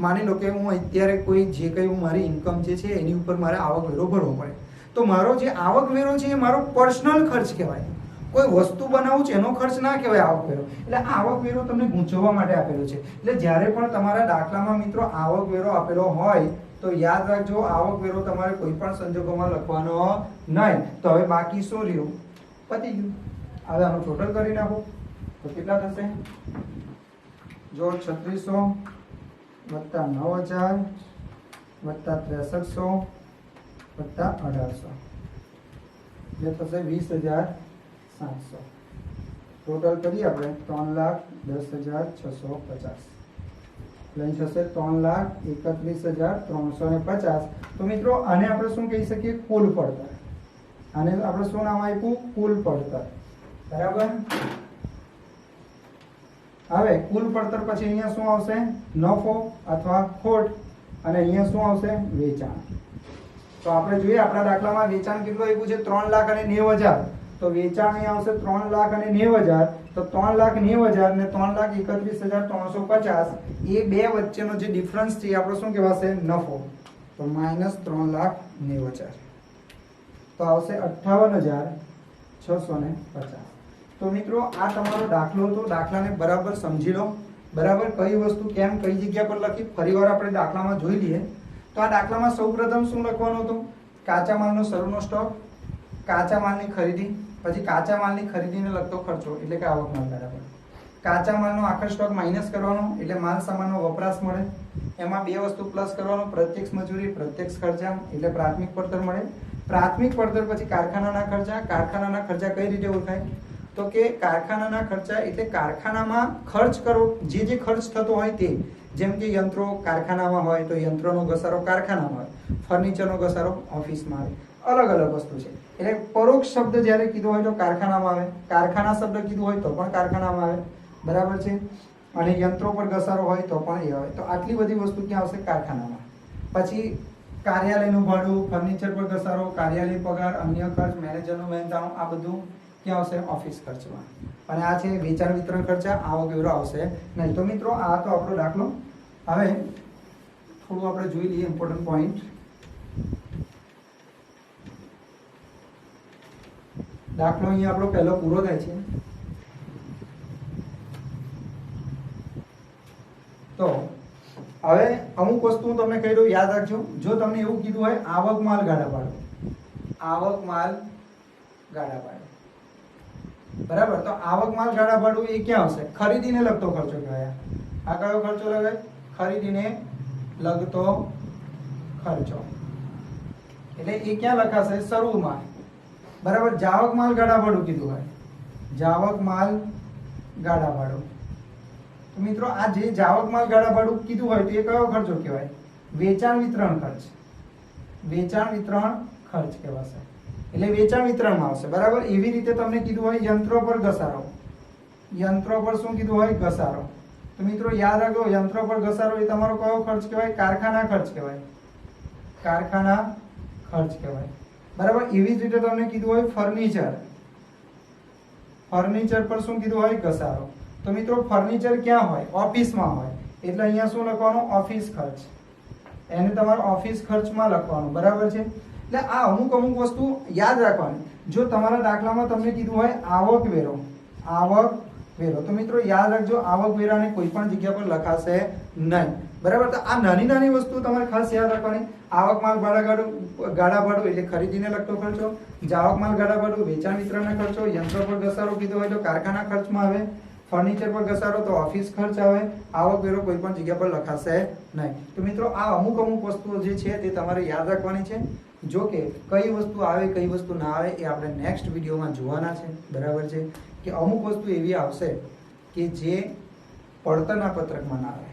માની લો કે હું અત્યારે કોઈ જે કંઈ મારી ઇન્કમ જે છે એની ઉપર મારે આવક વેરો ભરવો પડે, તો મારો જે આવક વેરો છે એ મારો પર્સનલ ખર્ચ કહેવાય. કોઈ વસ્તુ બનાવું છે એનો ખર્ચ ના કહેવાય આવક વેરો. એટલે આવક વેરો તમને ગૂંચવવા માટે આપેલો છે. એટલે જ્યારે પણ તમારા દાખલામાં મિત્રો આવક વેરો આપેલો હોય તો યાદ રાખજો, આવક વેરો તમારે કોઈ પણ સંજોગોમાં લખવાનો નહીં. તો હવે બાકી શું રહ્યું? પતી ગયું. હવે આનું ટોટલ કરી નાખો તો કેટલા થશે? જો 3600 વત્તા 9000 વત્તા 6300 વત્તા 1800 જે થશે 20700. ટોટલ કરીએ આપણે 3,10,650. લઈ થશે 3,31,350. તો મિત્રો આને આપણે શું કહી શકીએ? કુલ પડતર. આને આપણે શું નામ આપ્યું? કુલ પડતર, બરાબર. હવે કુલ પડતર પછી અહીંયા શું આવશે? નફો અથવા ખોટ. અને અહીંયા શું આવશે? વેચાણ. તો આપણે જોઈએ આપણા દાખલામાં વેચાણ કેટલું આપ્યું છે? 3,90,000. તો વેચાણ અહીંયા આવશે 3,90,000. તો 3,90,000 ને 3,31,350 એ બે વચ્ચેનો જે ડિફરન્સ છે એ આપણો શું કહેવાશે? નફો. તો માઇનસ 3,90,000 તો આવશે 58,650. તો મિત્રો આ તમારો દાખલો હતો. દાખલાને બરાબર સમજી લો, બરાબર. કઈ વસ્તુ કેમ કઈ જગ્યા પર લખી ફરીવાર આપણે દાખલામાં જોઈ લઈએ. તો આ દાખલામાં સૌપ્રથમ શું લખવાનું હતું? કાચા માલનો શરૂનો સ્ટોક, કાચા માલની ખરીદી, પછી કાચા માલની ખરીદીને લગતો ખર્ચો એટલે કે આવક માલ બરાબર. કાચા માલનો આખર સ્ટોક માઇનસ કરવાનો એટલે માલ સામાનનો વપરાશ મળે. એમાં બે વસ્તુ પ્લસ કરવાનો, પ્રત્યક્ષ મજૂરી, પ્રત્યક્ષ ખર્ચા એટલે પ્રાથમિક પડતર મળે. પ્રાથમિક પડતર પછી કારખાનાના ખર્ચા. કારખાનાના ખર્ચા કઈ રીતે ઓળખાય? તો કે કારખાનાના ખર્ચા એટલે કારખાનામાં ખર્ચ કરો, જે ખર્ચ થતો હોય તે. જેમ કે યંત્રો કારખાનામાં હોય તો યંત્રોનો ઘસારો કારખાનામાં હોય, ફર્નિચરનો ઘસારો ઓફિસમાં આવે. અલગ અલગ વસ્તુ છે. એટલે પરોક્ષ શબ્દ જ્યારે કીધો હોય તો કારખાનામાં આવે, કારખાના શબ્દ કીધું હોય તો પણ કારખાનામાં આવે, બરાબર છે. અને યંત્રો પર ઘસારો હોય તો પણ એ આવે. તો આટલી બધી વસ્તુ ક્યાં આવશે? કારખાનામાં. પછી કાર્યાલયનું ભાડું, ફર્નિચર પર ઘસારો, કાર્યાલય પગાર, અન્ય ખર્ચ, મેનેજરનું મહેનતાણું, આ બધું ક્યાં આવશે? ઓફિસ ખર્ચમાં. અને આ છે વેચાણ વિતરણ ખર્ચા, આવક વેરો આવશે નહીં. તો મિત્રો આ તો આપણો દાખલો. હવે થોડું આપણે જોઈ લઈએ ઇમ્પોર્ટન્ટ પોઈન્ટ. દાખલો અહીંયા આપણો પહેલો પૂરો થાય છે. તો હવે અમુક વસ્તુ હું તમને કહી દઉં, યાદ રાખજો. જો તમને એવું કીધું હોય આવક માલ ગાળા પાડો, આવક માલ ગાળા પાડો, બરાબર. તો આવક માલ ગાળા ભાડું એ ક્યાં આવશે? ખરીદીને લગતો ખર્ચો કહેવાય. આ કયો ખર્ચો લગાય? ખરીદીને લગતો ખર્ચો. એટલે એ ક્યાં લખાશે? શરૂમાં. બરાબર. જાવક માલ ગાળા ભાડું કીધું હોય, જાવક માલ ગાળા ભાડું. તો મિત્રો આ જે જાવક માલ ગાળા ભાડું કીધું હોય તો એ કયો ખર્ચો કહેવાય? વેચાણ વિતરણ ખર્ચ. વેચાણ વિતરણ ખર્ચ કહેવાશે. એટલે વેચાણ વિતરણમાં આવશે. બરાબર. એવી રીતે તમને કીધું હોય યંત્રો પર ઘસારો. યંત્રો પર શું કીધું હોય? ઘસારો. તો મિત્રો યાદ રાખો, યંત્રો પર ઘસારો એ તમારો કયો ખર્ચ કહેવાય? કારખાના ખર્ચ કહેવાય. કારખાના ખર્ચ કહેવાય. બરાબર. એવી જ રીતે તમને કીધું હોય ફર્નિચર. ફર્નિચર પર શું કીધું હોય? ઘસારો. તો મિત્રો ફર્નિચર ક્યાં હોય? ઓફિસમાં હોય. એટલે અહીંયા શું લખવાનું? ઓફિસ ખર્ચ. એને તમારે ઓફિસ ખર્ચમાં લખવાનું. બરાબર છે. એટલે આ અમુક વસ્તુ યાદ રાખવાની. જો તમારા દાખલામાં તમને કીધું હોય આવક વેરો, આવક વેરો, તો મિત્રો યાદ રાખજો આવક વેરાને કોઈ પણ જગ્યા પર લખાશે નહીં. બરાબર. તો આ નાની વસ્તુ તમારે ખાસ યાદ રાખવાની. આવક માલ ગાળા ભાડું એટલે ખરીદીને લગતો ખર્ચો, જાવક માલ ગાળા ભાડું વેચાણ વિતરણનો ખર્ચો, યંત્રો પર ઘસારો કીધો હોય તો કારખાના ખર્ચમાં આવે, ફર્નિચર પર ઘસારો તો ઓફિસ ખર્ચ આવે, આવક વેરો કોઈ પણ જગ્યા પર લખાશે નહીં. તો મિત્રો આ અમુક વસ્તુઓ જે છે તે તમારે યાદ રાખવાની છે. જો કે કઈ વસ્તુ આવે કઈ વસ્તુ ના આવે એ આપણે નેક્સ્ટ વિડીયોમાં જોવાના છે. બરાબર છે. કે અમુક વસ્તુ એવી આવશે કે જે પડતરના પત્રકમાં ના આવે.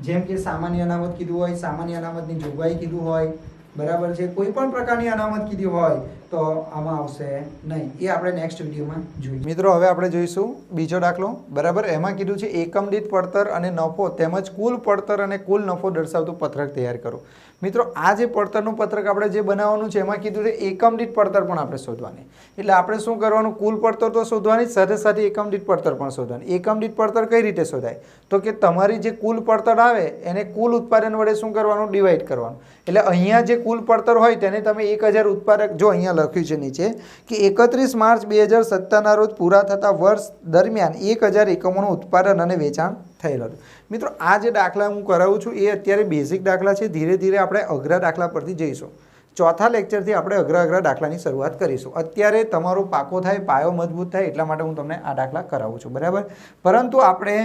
જેમ કે સામાન્ય અનામત કીધું હોય, સામાન્ય અનામતની જોગવાઈ કીધું હોય. બરાબર છે. કોઈ પણ પ્રકારની અનામત કીધી હોય તો આમાં આવશે નહીં. એ આપણે નેક્સ્ટ વિડીયોમાં જોઈએ. મિત્રો હવે આપણે જોઈશું બીજો દાખલો. બરાબર. એમાં કીધું છે એકમ દીઠ પડતર અને નફો તેમજ કુલ પડતર અને કુલ નફો દર્શાવતું પત્રક તૈયાર કરો. મિત્રો આ જે પડતરનું પત્રક આપણે જે બનાવવાનું છે એમાં કીધું છે એકમ દીઠ પડતર પણ આપણે શોધવાની. એટલે આપણે શું કરવાનું? કુલ પડતર તો શોધવાની, સાથે સાથે એકમ દીઠ પડતર પણ શોધવાની. એકમ દીઠ પડતર કઈ રીતે શોધાય? તો કે તમારી જે કુલ પડતર આવે એને કુલ ઉત્પાદન વડે શું કરવાનું? ડિવાઈડ કરવાનું. એટલે અહીંયા જે કુલ પડતર હોય તેને તમે 1000 ઉત્પાદક, જો અહીંયા લખ્યું છે નીચે કે 31 માર્ચ 2017ના રોજ પૂરા થતા વર્ષ દરમિયાન 1000 એકમોનું ઉત્પાદન અને વેચાણ થયેલ હતું. મિત્રો આ જે દાખલા હું કરાવું છું એ અત્યારે બેઝિક દાખલા છે. ધીરે ધીરે આપણે અઘરા દાખલા પરથી જઈશું. ચોથા લેક્ચરથી આપણે અઘરા દાખલાની શરૂઆત કરીશું. અત્યારે તમારો પાકો થાય, પાયો મજબૂત થાય એટલા માટે હું તમને આ દાખલા કરાવું છું. બરાબર. પરંતુ આપણે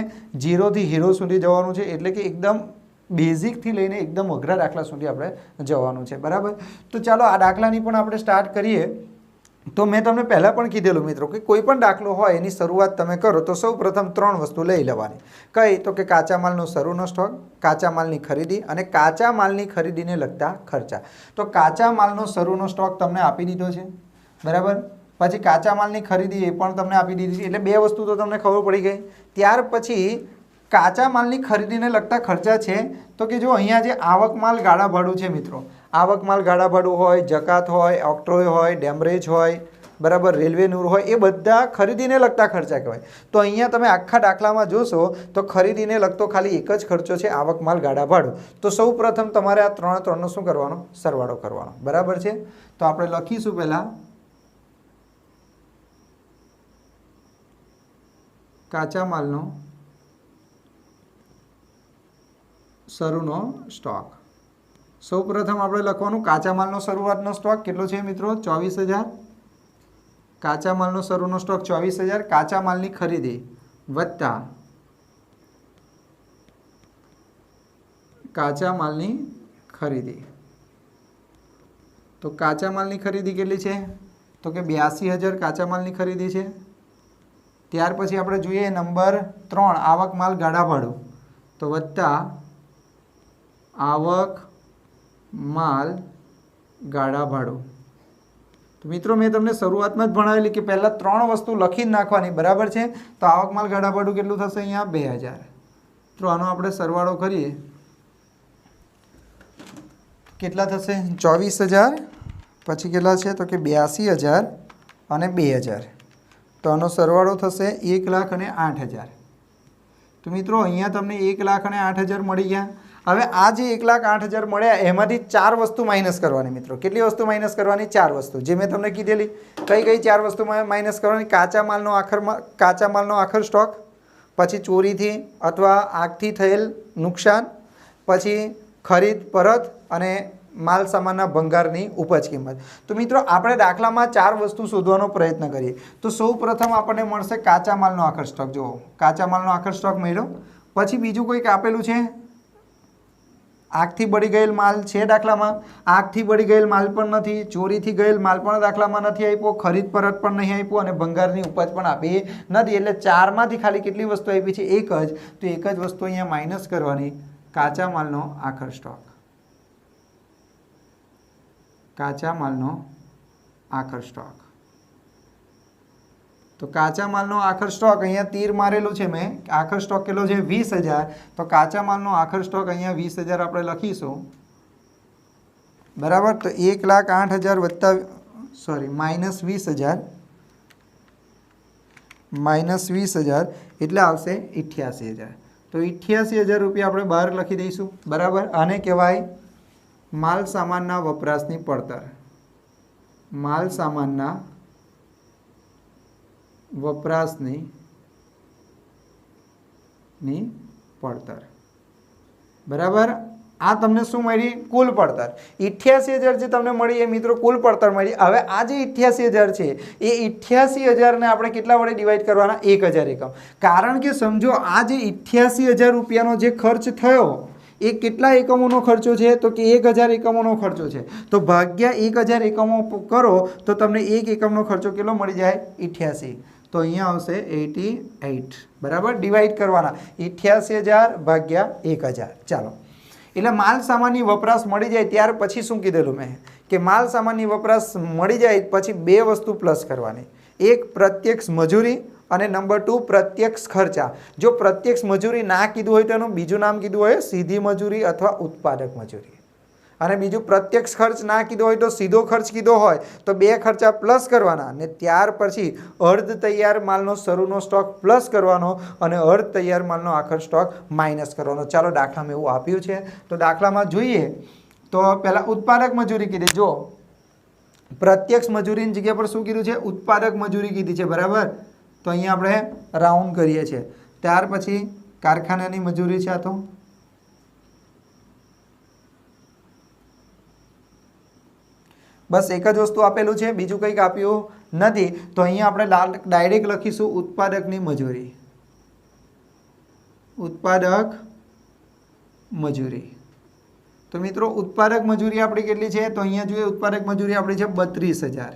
0 થી હીરો સુધી જવાનું છે. એટલે કે એકદમ બેઝિકથી લઈને એકદમ અઘરા દાખલા સુધી આપણે જવાનું છે. બરાબર. તો ચાલો આ દાખલાની પણ આપણે સ્ટાર્ટ કરીએ. તો મેં તમને પહેલાં પણ કીધેલું મિત્રો કે કોઈ પણ દાખલો હોય એની શરૂઆત તમે કરો તો સૌ પ્રથમ 3 વસ્તુ લઈ લેવાની. કઈ? તો કે કાચા માલનો શરૂનો સ્ટોક, કાચા માલની ખરીદી અને કાચા માલની ખરીદીને લગતા ખર્ચા. તો કાચા માલનો શરૂનો સ્ટોક તમને આપી દીધો છે. બરાબર. પછી કાચા માલની ખરીદી એ પણ તમને આપી દીધી છે. એટલે 2 વસ્તુ તો તમને ખબર પડી ગઈ. ત્યાર પછી કાચા માલની ખરીદીને લગતા ખર્ચા છે. તો કે જો અહીંયા જે આવક માલ ગાળા ભાડું છે મિત્રો, આવક માલ ગાળા ભાડું હોય, જકાત હોય, ઓક્ટ્રોય હોય, ડેમરેજ હોય, બરાબર, રેલવે નૂર હોય, એ બધા ખરીદીને લગતા ખર્ચા કહેવાય. તો અહીંયા તમે આખા દાખલામાં જોશો તો ખરીદીને લગતો ખાલી એક જ ખર્ચો છે આવક માલ ગાળા ભાડું. તો સૌ પ્રથમ તમારે આ 3નો શું કરવાનો? સરવાળો કરવાનો. બરાબર છે. તો આપણે લખીશું પહેલાં કાચા માલનો શરૂનો સ્ટોક. સૌ પ્રથમ આપણે લખવાનું કાચા માલનો શરૂઆતનો સ્ટોક કેટલો છે મિત્રો? 24000. કાચા માલનો શરૂનો સ્ટોક 24000. કાચા માલની ખરીદી વત્તા કાચા માલની ખરીદી. તો કાચા માલની ખરીદી કેટલી છે? તો કે 82000 કાચા માલની ખરીદી છે. ત્યાર પછી આપણે જોઈએ નંબર 3 આવક માલ ગાળા ભાડું. તો વત્તા આવક માલ ગાળા ભાડું. તો મિત્રો મેં તમને શરૂઆતમાં જ ભણાવેલી કે પહેલાં 3 વસ્તુ લખીને નાખવાની. બરાબર છે. તો આવક માલ ગાળા ભાડું કેટલું થશે? અહીંયા 2000. તો આનો આપણે સરવાળો કરીએ. કેટલા થશે? 24000 પછી કેટલા છે? તો કે 82000 અને 2000. તો આનો સરવાળો થશે 1,08,000. તો મિત્રો અહીંયા તમને 1,08,000 મળી ગયા. હવે આ જે 1,08,000 મળ્યા એમાંથી 4 વસ્તુ માઇનસ કરવાની મિત્રો. કેટલી વસ્તુ માઇનસ કરવાની? 4 વસ્તુ. જે મેં તમને કીધેલી. કઈ 4 વસ્તુ માઇનસ કરવાની? કાચા માલનો આખર સ્ટોક, પછી ચોરીથી અથવા આગથી થયેલ નુકસાન, પછી ખરીદ પરત અને માલ સામાનના ભંગારની ઉપજ કિંમત. તો મિત્રો આપણે દાખલામાં 4 વસ્તુ શોધવાનો પ્રયત્ન કરીએ. તો સૌ પ્રથમ આપણને મળશે કાચા માલનો આખર સ્ટોક. જુઓ, કાચા માલનો આખર સ્ટોક મળ્યો. પછી બીજું કોઈક આપેલું છે, આગથી બળી ગયેલ માલ છે દાખલામાં. આગથી બળી ગયેલ માલ પણ નથી, ચોરીથી ગયેલ માલ પણ દાખલામાં નથી આપ્યો, ખરીદ પરત પણ નહીં આપ્યો અને ભંગારની ઉપજ પણ આપી નથી. એટલે 4માંથી ખાલી કેટલી વસ્તુ આપી છે? એક જ. તો એક જ વસ્તુ અહીંયા માઇનસ કરવાની, કાચા માલનો આખર સ્ટોક. કાચા માલનો આખર સ્ટોક. તો કાચા માલનો આખર સ્ટોક અહીંયા તીર મારેલું છે મેં. આખર સ્ટોક કેટલો છે? 20,000. તો કાચા માલનો આખર સ્ટોક અહીંયા 20,000 આપણે લખીશું, બરાબર. તો 1,08,000 વત્તા માઇનસ 20,000, માઇનસ 20,000 એટલે આવશે 88,000. તો 88,000 રૂપિયા આપણે બહાર લખી દઈશું, બરાબર. આને કહેવાય માલ સામાનના વપરાશની પડતર. માલ સામાનના વપરાશની પડતર, બરાબર. આ તમને શું મળી? કુલ પડતર. 88,000 જે તમને મળી એ મિત્રો કુલ પડતર મળી. હવે આ જે 88,000 છે એ 88,000 ને આપણે કેટલા વડે ડિવાઈડ કરવાના? 1,000 એકમ. કારણ કે સમજો આ જે 88,000 રૂપિયાનો જે ખર્ચ થયો એ કેટલા એકમોનો ખર્ચો છે? તો કે 1,000 એકમોનો ખર્ચો છે. તો ભાગ્યા 1,000 એકમો કરો તો તમને એક એકમનો ખર્ચો કેટલો મળી જાય? 88. તો અહીંયા આવશે 88, બરાબર. ડિવાઈડ કરવાના 88,000 ભાગ્યા 1,000. ચાલો, એટલે માલ સામાનની વપરાશ મળી જાય ત્યાર પછી શું કીધેલું મેં કે માલ સામાનની વપરાશ મળી જાય પછી 2 વસ્તુ પ્લસ કરવાની. એક પ્રત્યક્ષ મજૂરી અને નંબર 2 પ્રત્યક્ષ ખર્ચા. જો પ્રત્યક્ષ મજૂરી ના કીધું હોય તો એનું બીજું નામ કીધું હોય સીધી મજૂરી અથવા ઉત્પાદક મજૂરી. અને બીજું પ્રત્યક્ષ ખર્ચ ના કીધો હોય તો સીધો ખર્ચ કીધો હોય તો 2 ખર્ચા પ્લસ કરવાના અને ત્યાર પછી અર્ધ તૈયાર માલનો શરૂનો સ્ટોક પ્લસ કરવાનો અને અર્ધ તૈયાર માલનો આખર સ્ટોક માઇનસ કરવાનો. ચાલો, દાખલામાં એવું આપ્યું છે તો દાખલામાં જોઈએ તો પહેલાં ઉત્પાદક મજૂરી કીધી. જો પ્રત્યક્ષ મજૂરીની જગ્યા પર શું કીધું છે? ઉત્પાદક મજૂરી કીધી છે, બરાબર. તો અહીંયા આપણે રાઉન્ડ કરીએ છીએ. ત્યાર પછી કારખાનાની મજૂરી છે. આ તો બસ એક જ વસ્તુ આપેલું છે, બીજું કંઈક આપ્યું નથી. તો અહીંયા આપણે ડાયરેક્ટ લખીશું ઉત્પાદકની મજૂરી. ઉત્પાદક મજૂરી. તો મિત્રો ઉત્પાદક મજૂરી આપણી કેટલી છે? તો અહીંયા જોઈએ ઉત્પાદક મજૂરી આપણી છે 32,000.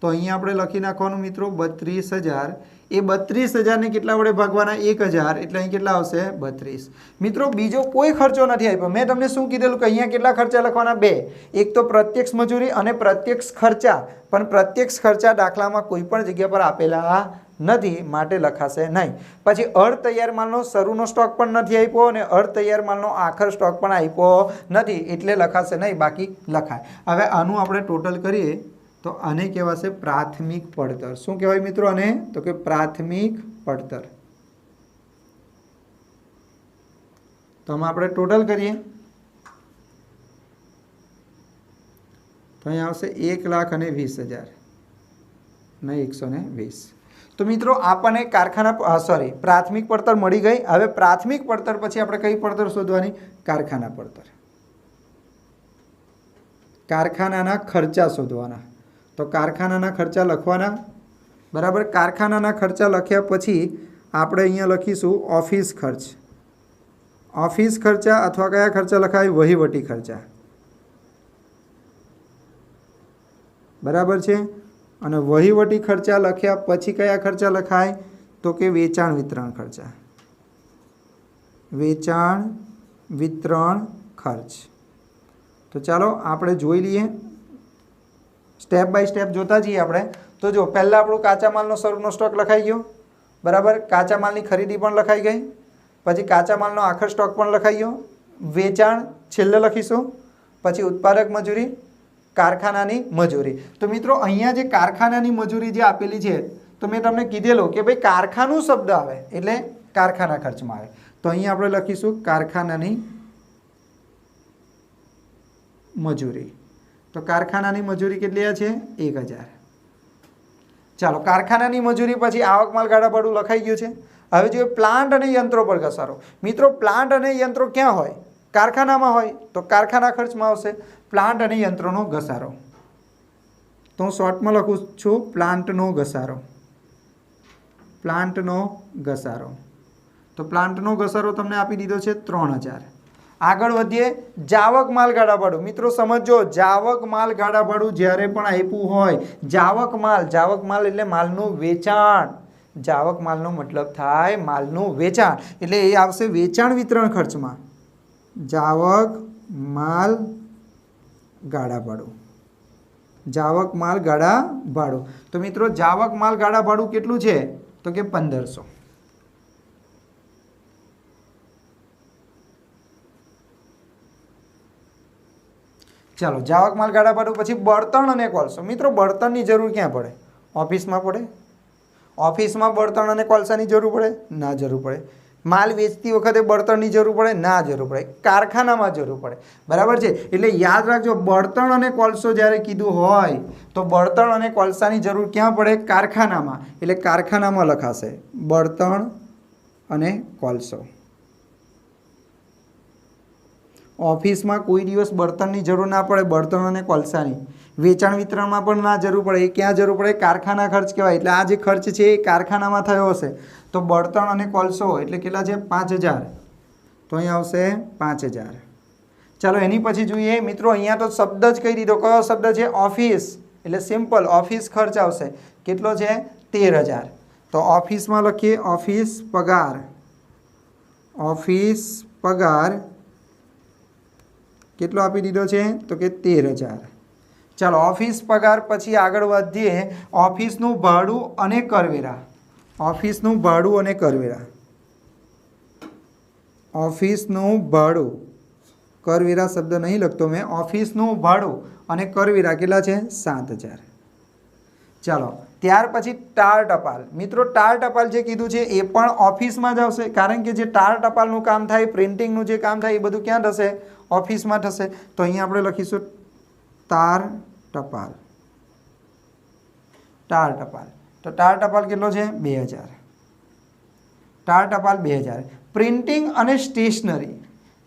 તો અહીંયા આપણે લખી નાખવાનું મિત્રો 32,000. એ 32,000 ને કેટલા વડે ભાગવાના? 1,000. એટલે અહીં કેટલા આવશે? 32. મિત્રો બીજો કોઈ ખર્ચો નથી આપ્યો. મેં તમને શું કીધેલું કે અહીંયા કેટલા ખર્ચા લખવાના? 2. એક તો પ્રત્યક્ષ મજૂરી અને પ્રત્યક્ષ ખર્ચા. પણ પ્રત્યક્ષ ખર્ચા દાખલામાં કોઈ પણ જગ્યા પર આપેલા નથી, માટે લખાશે નહીં. પછી અર્ધ તૈયાર માલનો શરૂનો સ્ટોક પણ નથી આપ્યો અને અર્ધ તૈયાર માલનો આખર સ્ટોક પણ આપ્યો નથી, એટલે લખાશે નહીં, બાકી લખાય. હવે આનું આપણે ટોટલ કરીએ તો આને કહેવાશે પ્રાથમિક પડતર. શું કહેવાય મિત્રો આને? તો કે પ્રાથમિક પડતર. તો આમાં આપણે ટોટલ કરીએ તો અહીંયા આવશે 1,20,000 ને 120. તો મિત્રો આપણને પ્રાથમિક પડતર મળી ગઈ. હવે પ્રાથમિક પડતર પછી આપણે કઈ પડતર શોધવાની? કારખાના પડતર. કારખાનાના ખર્ચા શોધવાના. તો કારખાનાના ખર્ચા લખવાના, બરાબર. કારખાનાના ખર્ચા લખ્યા પછી આપણે અહીંયા લખીશું ઓફિસ ખર્ચ. ઓફિસ ખર્ચા અથવા કયા ખર્ચા લખાય? વહીવટી ખર્ચા, બરાબર છે. અને વહીવટી ખર્ચા લખ્યા પછી કયા ખર્ચા લખાય? તો કે વેચાણ વિતરણ ખર્ચા. વેચાણ વિતરણ ખર્ચ. તો ચાલો આપણે જોઈ લઈએ, સ્ટેપ બાય સ્ટેપ જોતા જઈએ આપણે. તો જો પહેલાં આપણું કાચા માલનો શરૂનો સ્ટોક લખાઈ ગયો, બરાબર. કાચા માલની ખરીદી પણ લખાઈ ગઈ. પછી કાચા માલનો આખર સ્ટોક પણ લખાઈ ગયો. વેચાણ છેલ્લે લખીશું. પછી ઉત્પાદક મજૂરી, કારખાનાની મજૂરી. તો મિત્રો અહીંયા જે કારખાનાની મજૂરી જે આપેલી છે તો મેં તમને કીધેલું કે ભાઈ કારખાનું શબ્દ આવે એટલે કારખાના ખર્ચમાં આવે. તો અહીંયા આપણે લખીશું કારખાનાની મજૂરી. તો કારખાનાની મજૂરી કેટલી છે? 1,000. ચાલો, કારખાનાની મજૂરી પછી આવક માલ ગાડા ભાડું લખાઈ ગયું છે. હવે જોઈએ પ્લાન્ટ અને યંત્રો પર ઘસારો. મિત્રો પ્લાન્ટ અને યંત્રો ક્યાં હોય? કારખાનામાં હોય તો કારખાના ખર્ચમાં આવશે પ્લાન્ટ અને યંત્રોનો ઘસારો. તો હું શોર્ટમાં લખું છું પ્લાન્ટનો ઘસારો. પ્લાન્ટનો ઘસારો. તો પ્લાન્ટનો ઘસારો તમને આપી દીધો છે 3000. આગળ વધીએ જાવક માલગાડા ભાડું. મિત્રો સમજો, જાવક માલગાડા ભાડું જ્યારે પણ આપ્યું હોય, જાવક માલ એટલે માલનું વેચાણ. જાવક માલનો મતલબ થાય માલનું વેચાણ, એટલે એ આવશે વેચાણ વિતરણ ખર્ચમાં. જાવક માલ ગાડા ભાડું. જાવક માલ ગાડા ભાડું. તો મિત્રો જાવક માલ ગાડા ભાડું કેટલું છે? તો કે 1500. ચાલો, જાવક માલ ગાડા ભાડું. પછી બળતણ અને કોલસો. મિત્રો બળતણની જરૂર ક્યાં પડે? ઓફિસમાં પડે. ઓફિસમાં બળતણ અને કોલસાની જરૂર પડે? ના જરૂર પડે. માલ વેચતી વખતે બળતણની જરૂર પડે? ના જરૂર પડે. કારખાનામાં જરૂર પડે. બરાબર છે? એટલે યાદ રાખજો, બળતણ અને કોલસો જ્યારે કીધું હોય તો બળતણ અને કોલસાની જરૂર ક્યાં પડે? કારખાનામાં. એટલે કારખાનામાં લખાશે બળતણ અને કોલસો. ઓફિસમાં કોઈ દિવસ બળતણની જરૂર ના પડે, બળતણ અને કોલસાની. વેચાણ વિતરણમાં પણ ના જરૂર પડે. એ ક્યાં જરૂર પડે? કારખાના ખર્ચ કહેવાય. એટલે આ જે ખર્ચ છે એ કારખાનામાં થયો હશે. તો બળતણ અને કોલસો એટલે કેટલા છે? 5000. તો અહીં આવશે 5000. ચાલો એની પછી જોઈએ મિત્રો, અહીંયા તો શબ્દ જ કહી દીધો. કયો શબ્દ છે? ઓફિસ. એટલે સિમ્પલ ઓફિસ ખર્ચ આવશે. કેટલો છે? 13000. તો ઓફિસમાં લખીએ ઓફિસ પગાર. ઓફિસ પગાર કેટલો આપી દીધો છે? તો કે 13000. ચાલો ઓફિસ પગાર પછી આગળ વધીએ ઓફિસનું ભાડું અને કરવેરા. ઓફિસનું ભાડું અને કરવેરા. ઓફિસનું ભાડું, કરવેરા શબ્દ નહીં લખતો મેં. ઓફિસનું ભાડું અને કરવેરા કેટલા છે? 7000. ચાલો ત્યાર પછી ટાર ટપાલ. મિત્રો ટાર ટપાલ જે કીધું છે એ પણ ઓફિસમાં જ આવશે, કારણ કે જે ટાર ટપાલનું કામ થાય, પ્રિન્ટિંગનું જે કામ થાય એ બધું ક્યાં થશે? ઓફિસમાં થશે. તો અહીંયા આપણે લખીશું તાર ટપાલ. ટાર ટપાલ. તો ટાર ટપાલ કેટલો છે? 2000. ટાર ટપાલ 2000. પ્રિન્ટિંગ અને સ્ટેશનરી.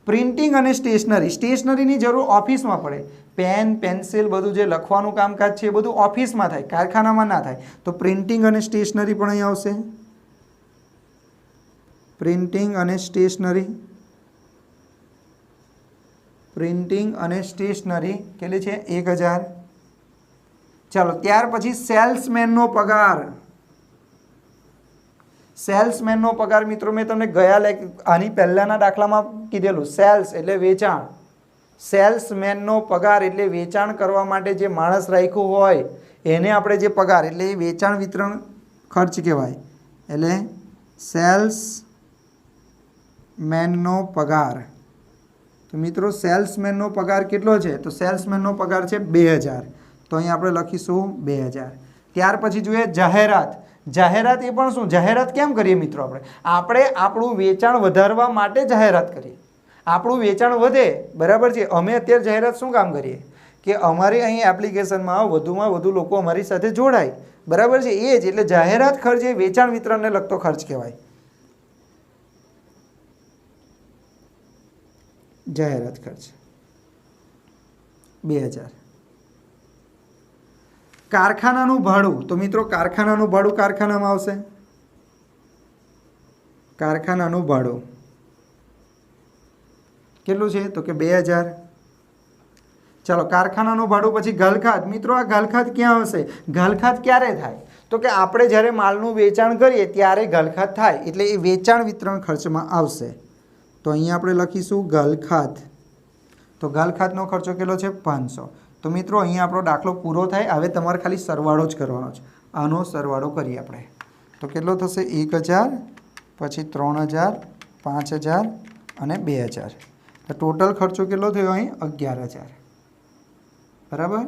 પ્રિન્ટિંગ અને સ્ટેશનરી. સ્ટેશનરીની જરૂર ઓફિસમાં પડે. પેન, પેન્સિલ બધું જે લખવાનું કામકાજ છે એ બધું ઓફિસમાં થાય, કારખાનામાં ના થાય. તો પ્રિન્ટિંગ અને સ્ટેશનરી પણ અહીં આવશે. પ્રિન્ટિંગ અને સ્ટેશનરી. પ્રિન્ટિંગ અને સ્ટેશનરી કેટલી છે? 1000. ચાલો ત્યાર પછી સેલ્સમેનનો પગાર. સેલ્સમેનનો પગાર મિત્રો મેં તમને આની પહેલાંના દાખલામાં કીધેલું. સેલ્સ એટલે વેચાણ. સેલ્સમેનનો પગાર એટલે વેચાણ કરવા માટે જે માણસ રાખ્યું હોય એને આપણે જે પગાર, એટલે એ વેચાણ વિતરણ ખર્ચ કહેવાય. એટલે સેલ્સમેનનો પગાર. તો મિત્રો સેલ્સમેનનો પગાર કેટલો છે? તો સેલ્સમેનનો પગાર છે 2000. તો અહીં આપણે લખીશું 2000. ત્યાર પછી જોઈએ જાહેરાત. જાહેરાત એ પણ શું? જાહેરાત કેમ કરીએ મિત્રો? આપણે આપણું વેચાણ વધારવા માટે જાહેરાત કરીએ. આપણું વેચાણ વધે, બરાબર છે? અમે અત્યારે જાહેરાત શું કામ કરીએ? કે અમારી અહીં એપ્લિકેશનમાં વધુમાં વધુ લોકો અમારી સાથે જોડાય, બરાબર છે? એ જ. એટલે જાહેરાત ખર્ચ એ વેચાણ વિતરણને લગતો ખર્ચ કહેવાય. જાહેરાત ખર્ચ 2000. કારખાનાનું ભાડું. તો મિત્રો કારખાનાનું ભાડું કારખાનામાં આવશે. કારખાનાનું ભાડું કેટલું છે? તો કે 2000. ચાલો કારખાનાનું ભાડું પછી ઘાલખાત. મિત્રો આ ઘાલખાત ક્યાં આવશે? ઘાલખાત ક્યારે થાય? તો કે આપણે જ્યારે માલનું વેચાણ કરીએ ત્યારે ઘાલખાત થાય, એટલે એ વેચાણ વિતરણ ખર્ચમાં આવશે. તો અહીંયા આપણે લખીશું ઘાલખાત. તો ઘાલખાતનો ખર્ચો કેટલો છે? 500. તો મિત્રો અહીંયા આપણો દાખલો પૂરો થાય. હવે તમારે ખાલી સરવાળો જ કરવાનો છે. આનો સરવાળો કરીએ આપણે. તો કેટલો થશે? 1000, પછી 3000, 5000 અને 2000. તો ટોટલ ખર્ચો કેટલો થયો અહીં? 11000. બરાબર?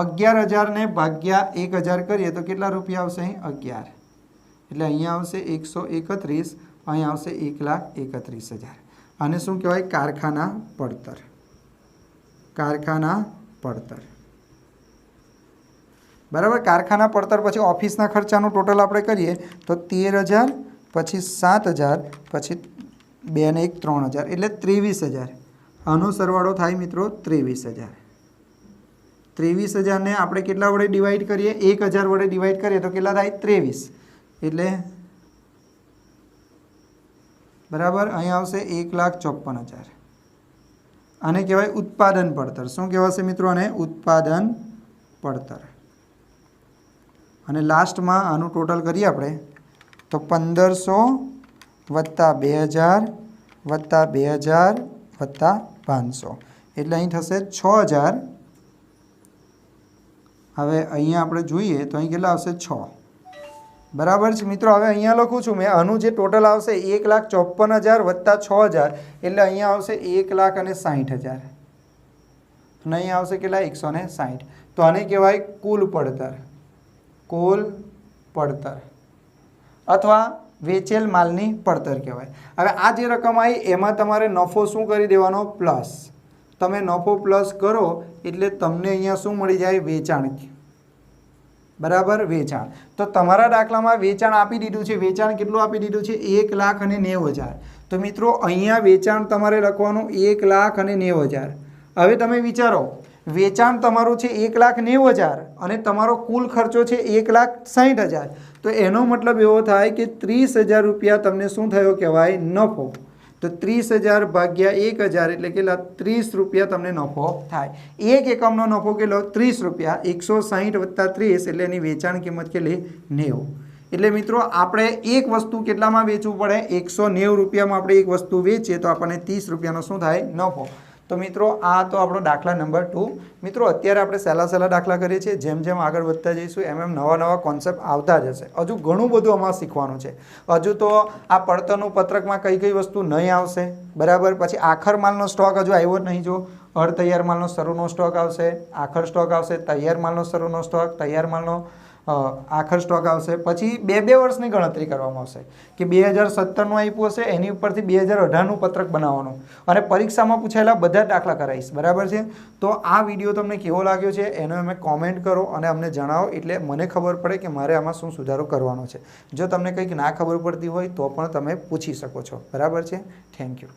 11000 ને ભાગ્યા 1000 કરીએ તો કેટલા રૂપિયા આવશે? અહીં 11. એટલે અહીંયા આવશે 131, અહીંયા આવશે 1,31,000. આને શું કહેવાય? કારખાના પડતર. કારખાના પડતર. બરાબર? કારખાના પડતર પછી ઓફિસના ખર્ચાનું ટોટલ આપણે કરીએ તો 13000, પછી 7000, પછી 2 ને 1 3000, એટલે 23000. આનો સરવાળો થાય મિત્રો 23,000. 23,000ને આપણે કેટલા વડે ડિવાઈડ કરીએ? 1,000 વડે ડિવાઈડ કરીએ તો કેટલા થાય? 23. એટલે બરાબર અહીંયા આવશે 1,54,000. આને કહેવાય ઉત્પાદન પડતર. શું કહેવાશે મિત્રો? આને ઉત્પાદન પડતર. અને લાસ્ટમાં આનું ટોટલ કરીએ આપણે તો 1,500 વત્તા 2,000 વત્તા 2,000 વત્તા 500 એટલે અહીં થશે 6,000. હવે અહીંયા આપણે જોઈએ તો અહીં કેટલા આવશે? 6. બરાબર છે મિત્રો. હવે અહીંયા લખું છું મેં આનું જે ટોટલ આવશે 1,54,000 વત્તા 6,000 એટલે અહીંયા આવશે 1,60,000 અને અહીંયા આવશે કેટલા? 160. તો આને કહેવાય કુલ પડતર. કુલ પડતર અથવા વેચેલ માલની પડતર કહેવાય. હવે આ જે રકમ આવી એમાં તમારે નફો શું કરી દેવાનો? પ્લસ. તમે નફો પ્લસ કરો એટલે તમને અહીંયા શું મળી જાય? વેચાણ. બરાબર, વેચાણ. તો તમારા દાખલામાં વેચાણ આપી દીધું છે. વેચાણ કેટલું આપી દીધું છે? 1,90,000. તો મિત્રો અહીંયા વેચાણ તમારે લખવાનું 1,90,000. હવે તમે વિચારો વેચાણ તમારું છે 1,90,000 અને તમારો કુલ ખર્ચો છે 1,60,000. તો એનો મતલબ એવો થાય કે 30,000 રૂપિયા તમને શું થયો કહેવાય? નફો. તો 30,000 ભાગ્યા 1,000 એટલે કેટલા? 30 રૂપિયા તમને નફો થાય. એક એકમનો નફો કેટલો? 30 રૂપિયા. 160 વત્તા 30 એટલે એની વેચાણ કિંમત કેટલી? 90. એટલે મિત્રો આપણે એક વસ્તુ કેટલામાં વેચવું પડે? 190 રૂપિયામાં આપણે એક વસ્તુ વેચીએ તો આપણને 30 રૂપિયાનો શું થાય? નફો. તો મિત્રો આ તો આપણો દાખલા નંબર 2. મિત્રો અત્યારે આપણે સહેલા દાખલા કરીએ છીએ. જેમ જેમ આગળ વધતા જઈશું એમ નવા કોન્સેપ્ટ આવતા જશે. હજુ ઘણું બધું આમાં શીખવાનું છે. હજુ તો આ પડતરનું પત્રકમાં કઈ કઈ વસ્તુ નહીં આવશે. બરાબર. પછી આખર માલનો સ્ટોક હજુ આવ્યો જ નહીં. જો અર્ધ તૈયાર માલનો શરૂનો સ્ટોક આવશે, આખર સ્ટોક આવશે, તૈયાર માલનો શરૂનો સ્ટોક, તૈયાર માલનો આખર સ્ટોક આવશે. પછી 2 વર્ષની ગણતરી કરવામાં આવશે કે 2017નું આપ્યું હશે એની ઉપરથી 2018નું પત્રક બનાવવાનું અને પરીક્ષામાં પૂછાયેલા બધા દાખલા કરાવીશ. બરાબર છે. તો આ વિડીયો તમને કેવો લાગ્યો છે એનો અમે કોમેન્ટ કરો અને અમને જણાવો એટલે મને ખબર પડે કે મારે આમાં શું સુધારો કરવાનો છે. જો તમને કંઈક ના ખબર પડતી હોય તો પણ તમે પૂછી શકો છો. બરાબર છે. Thank you.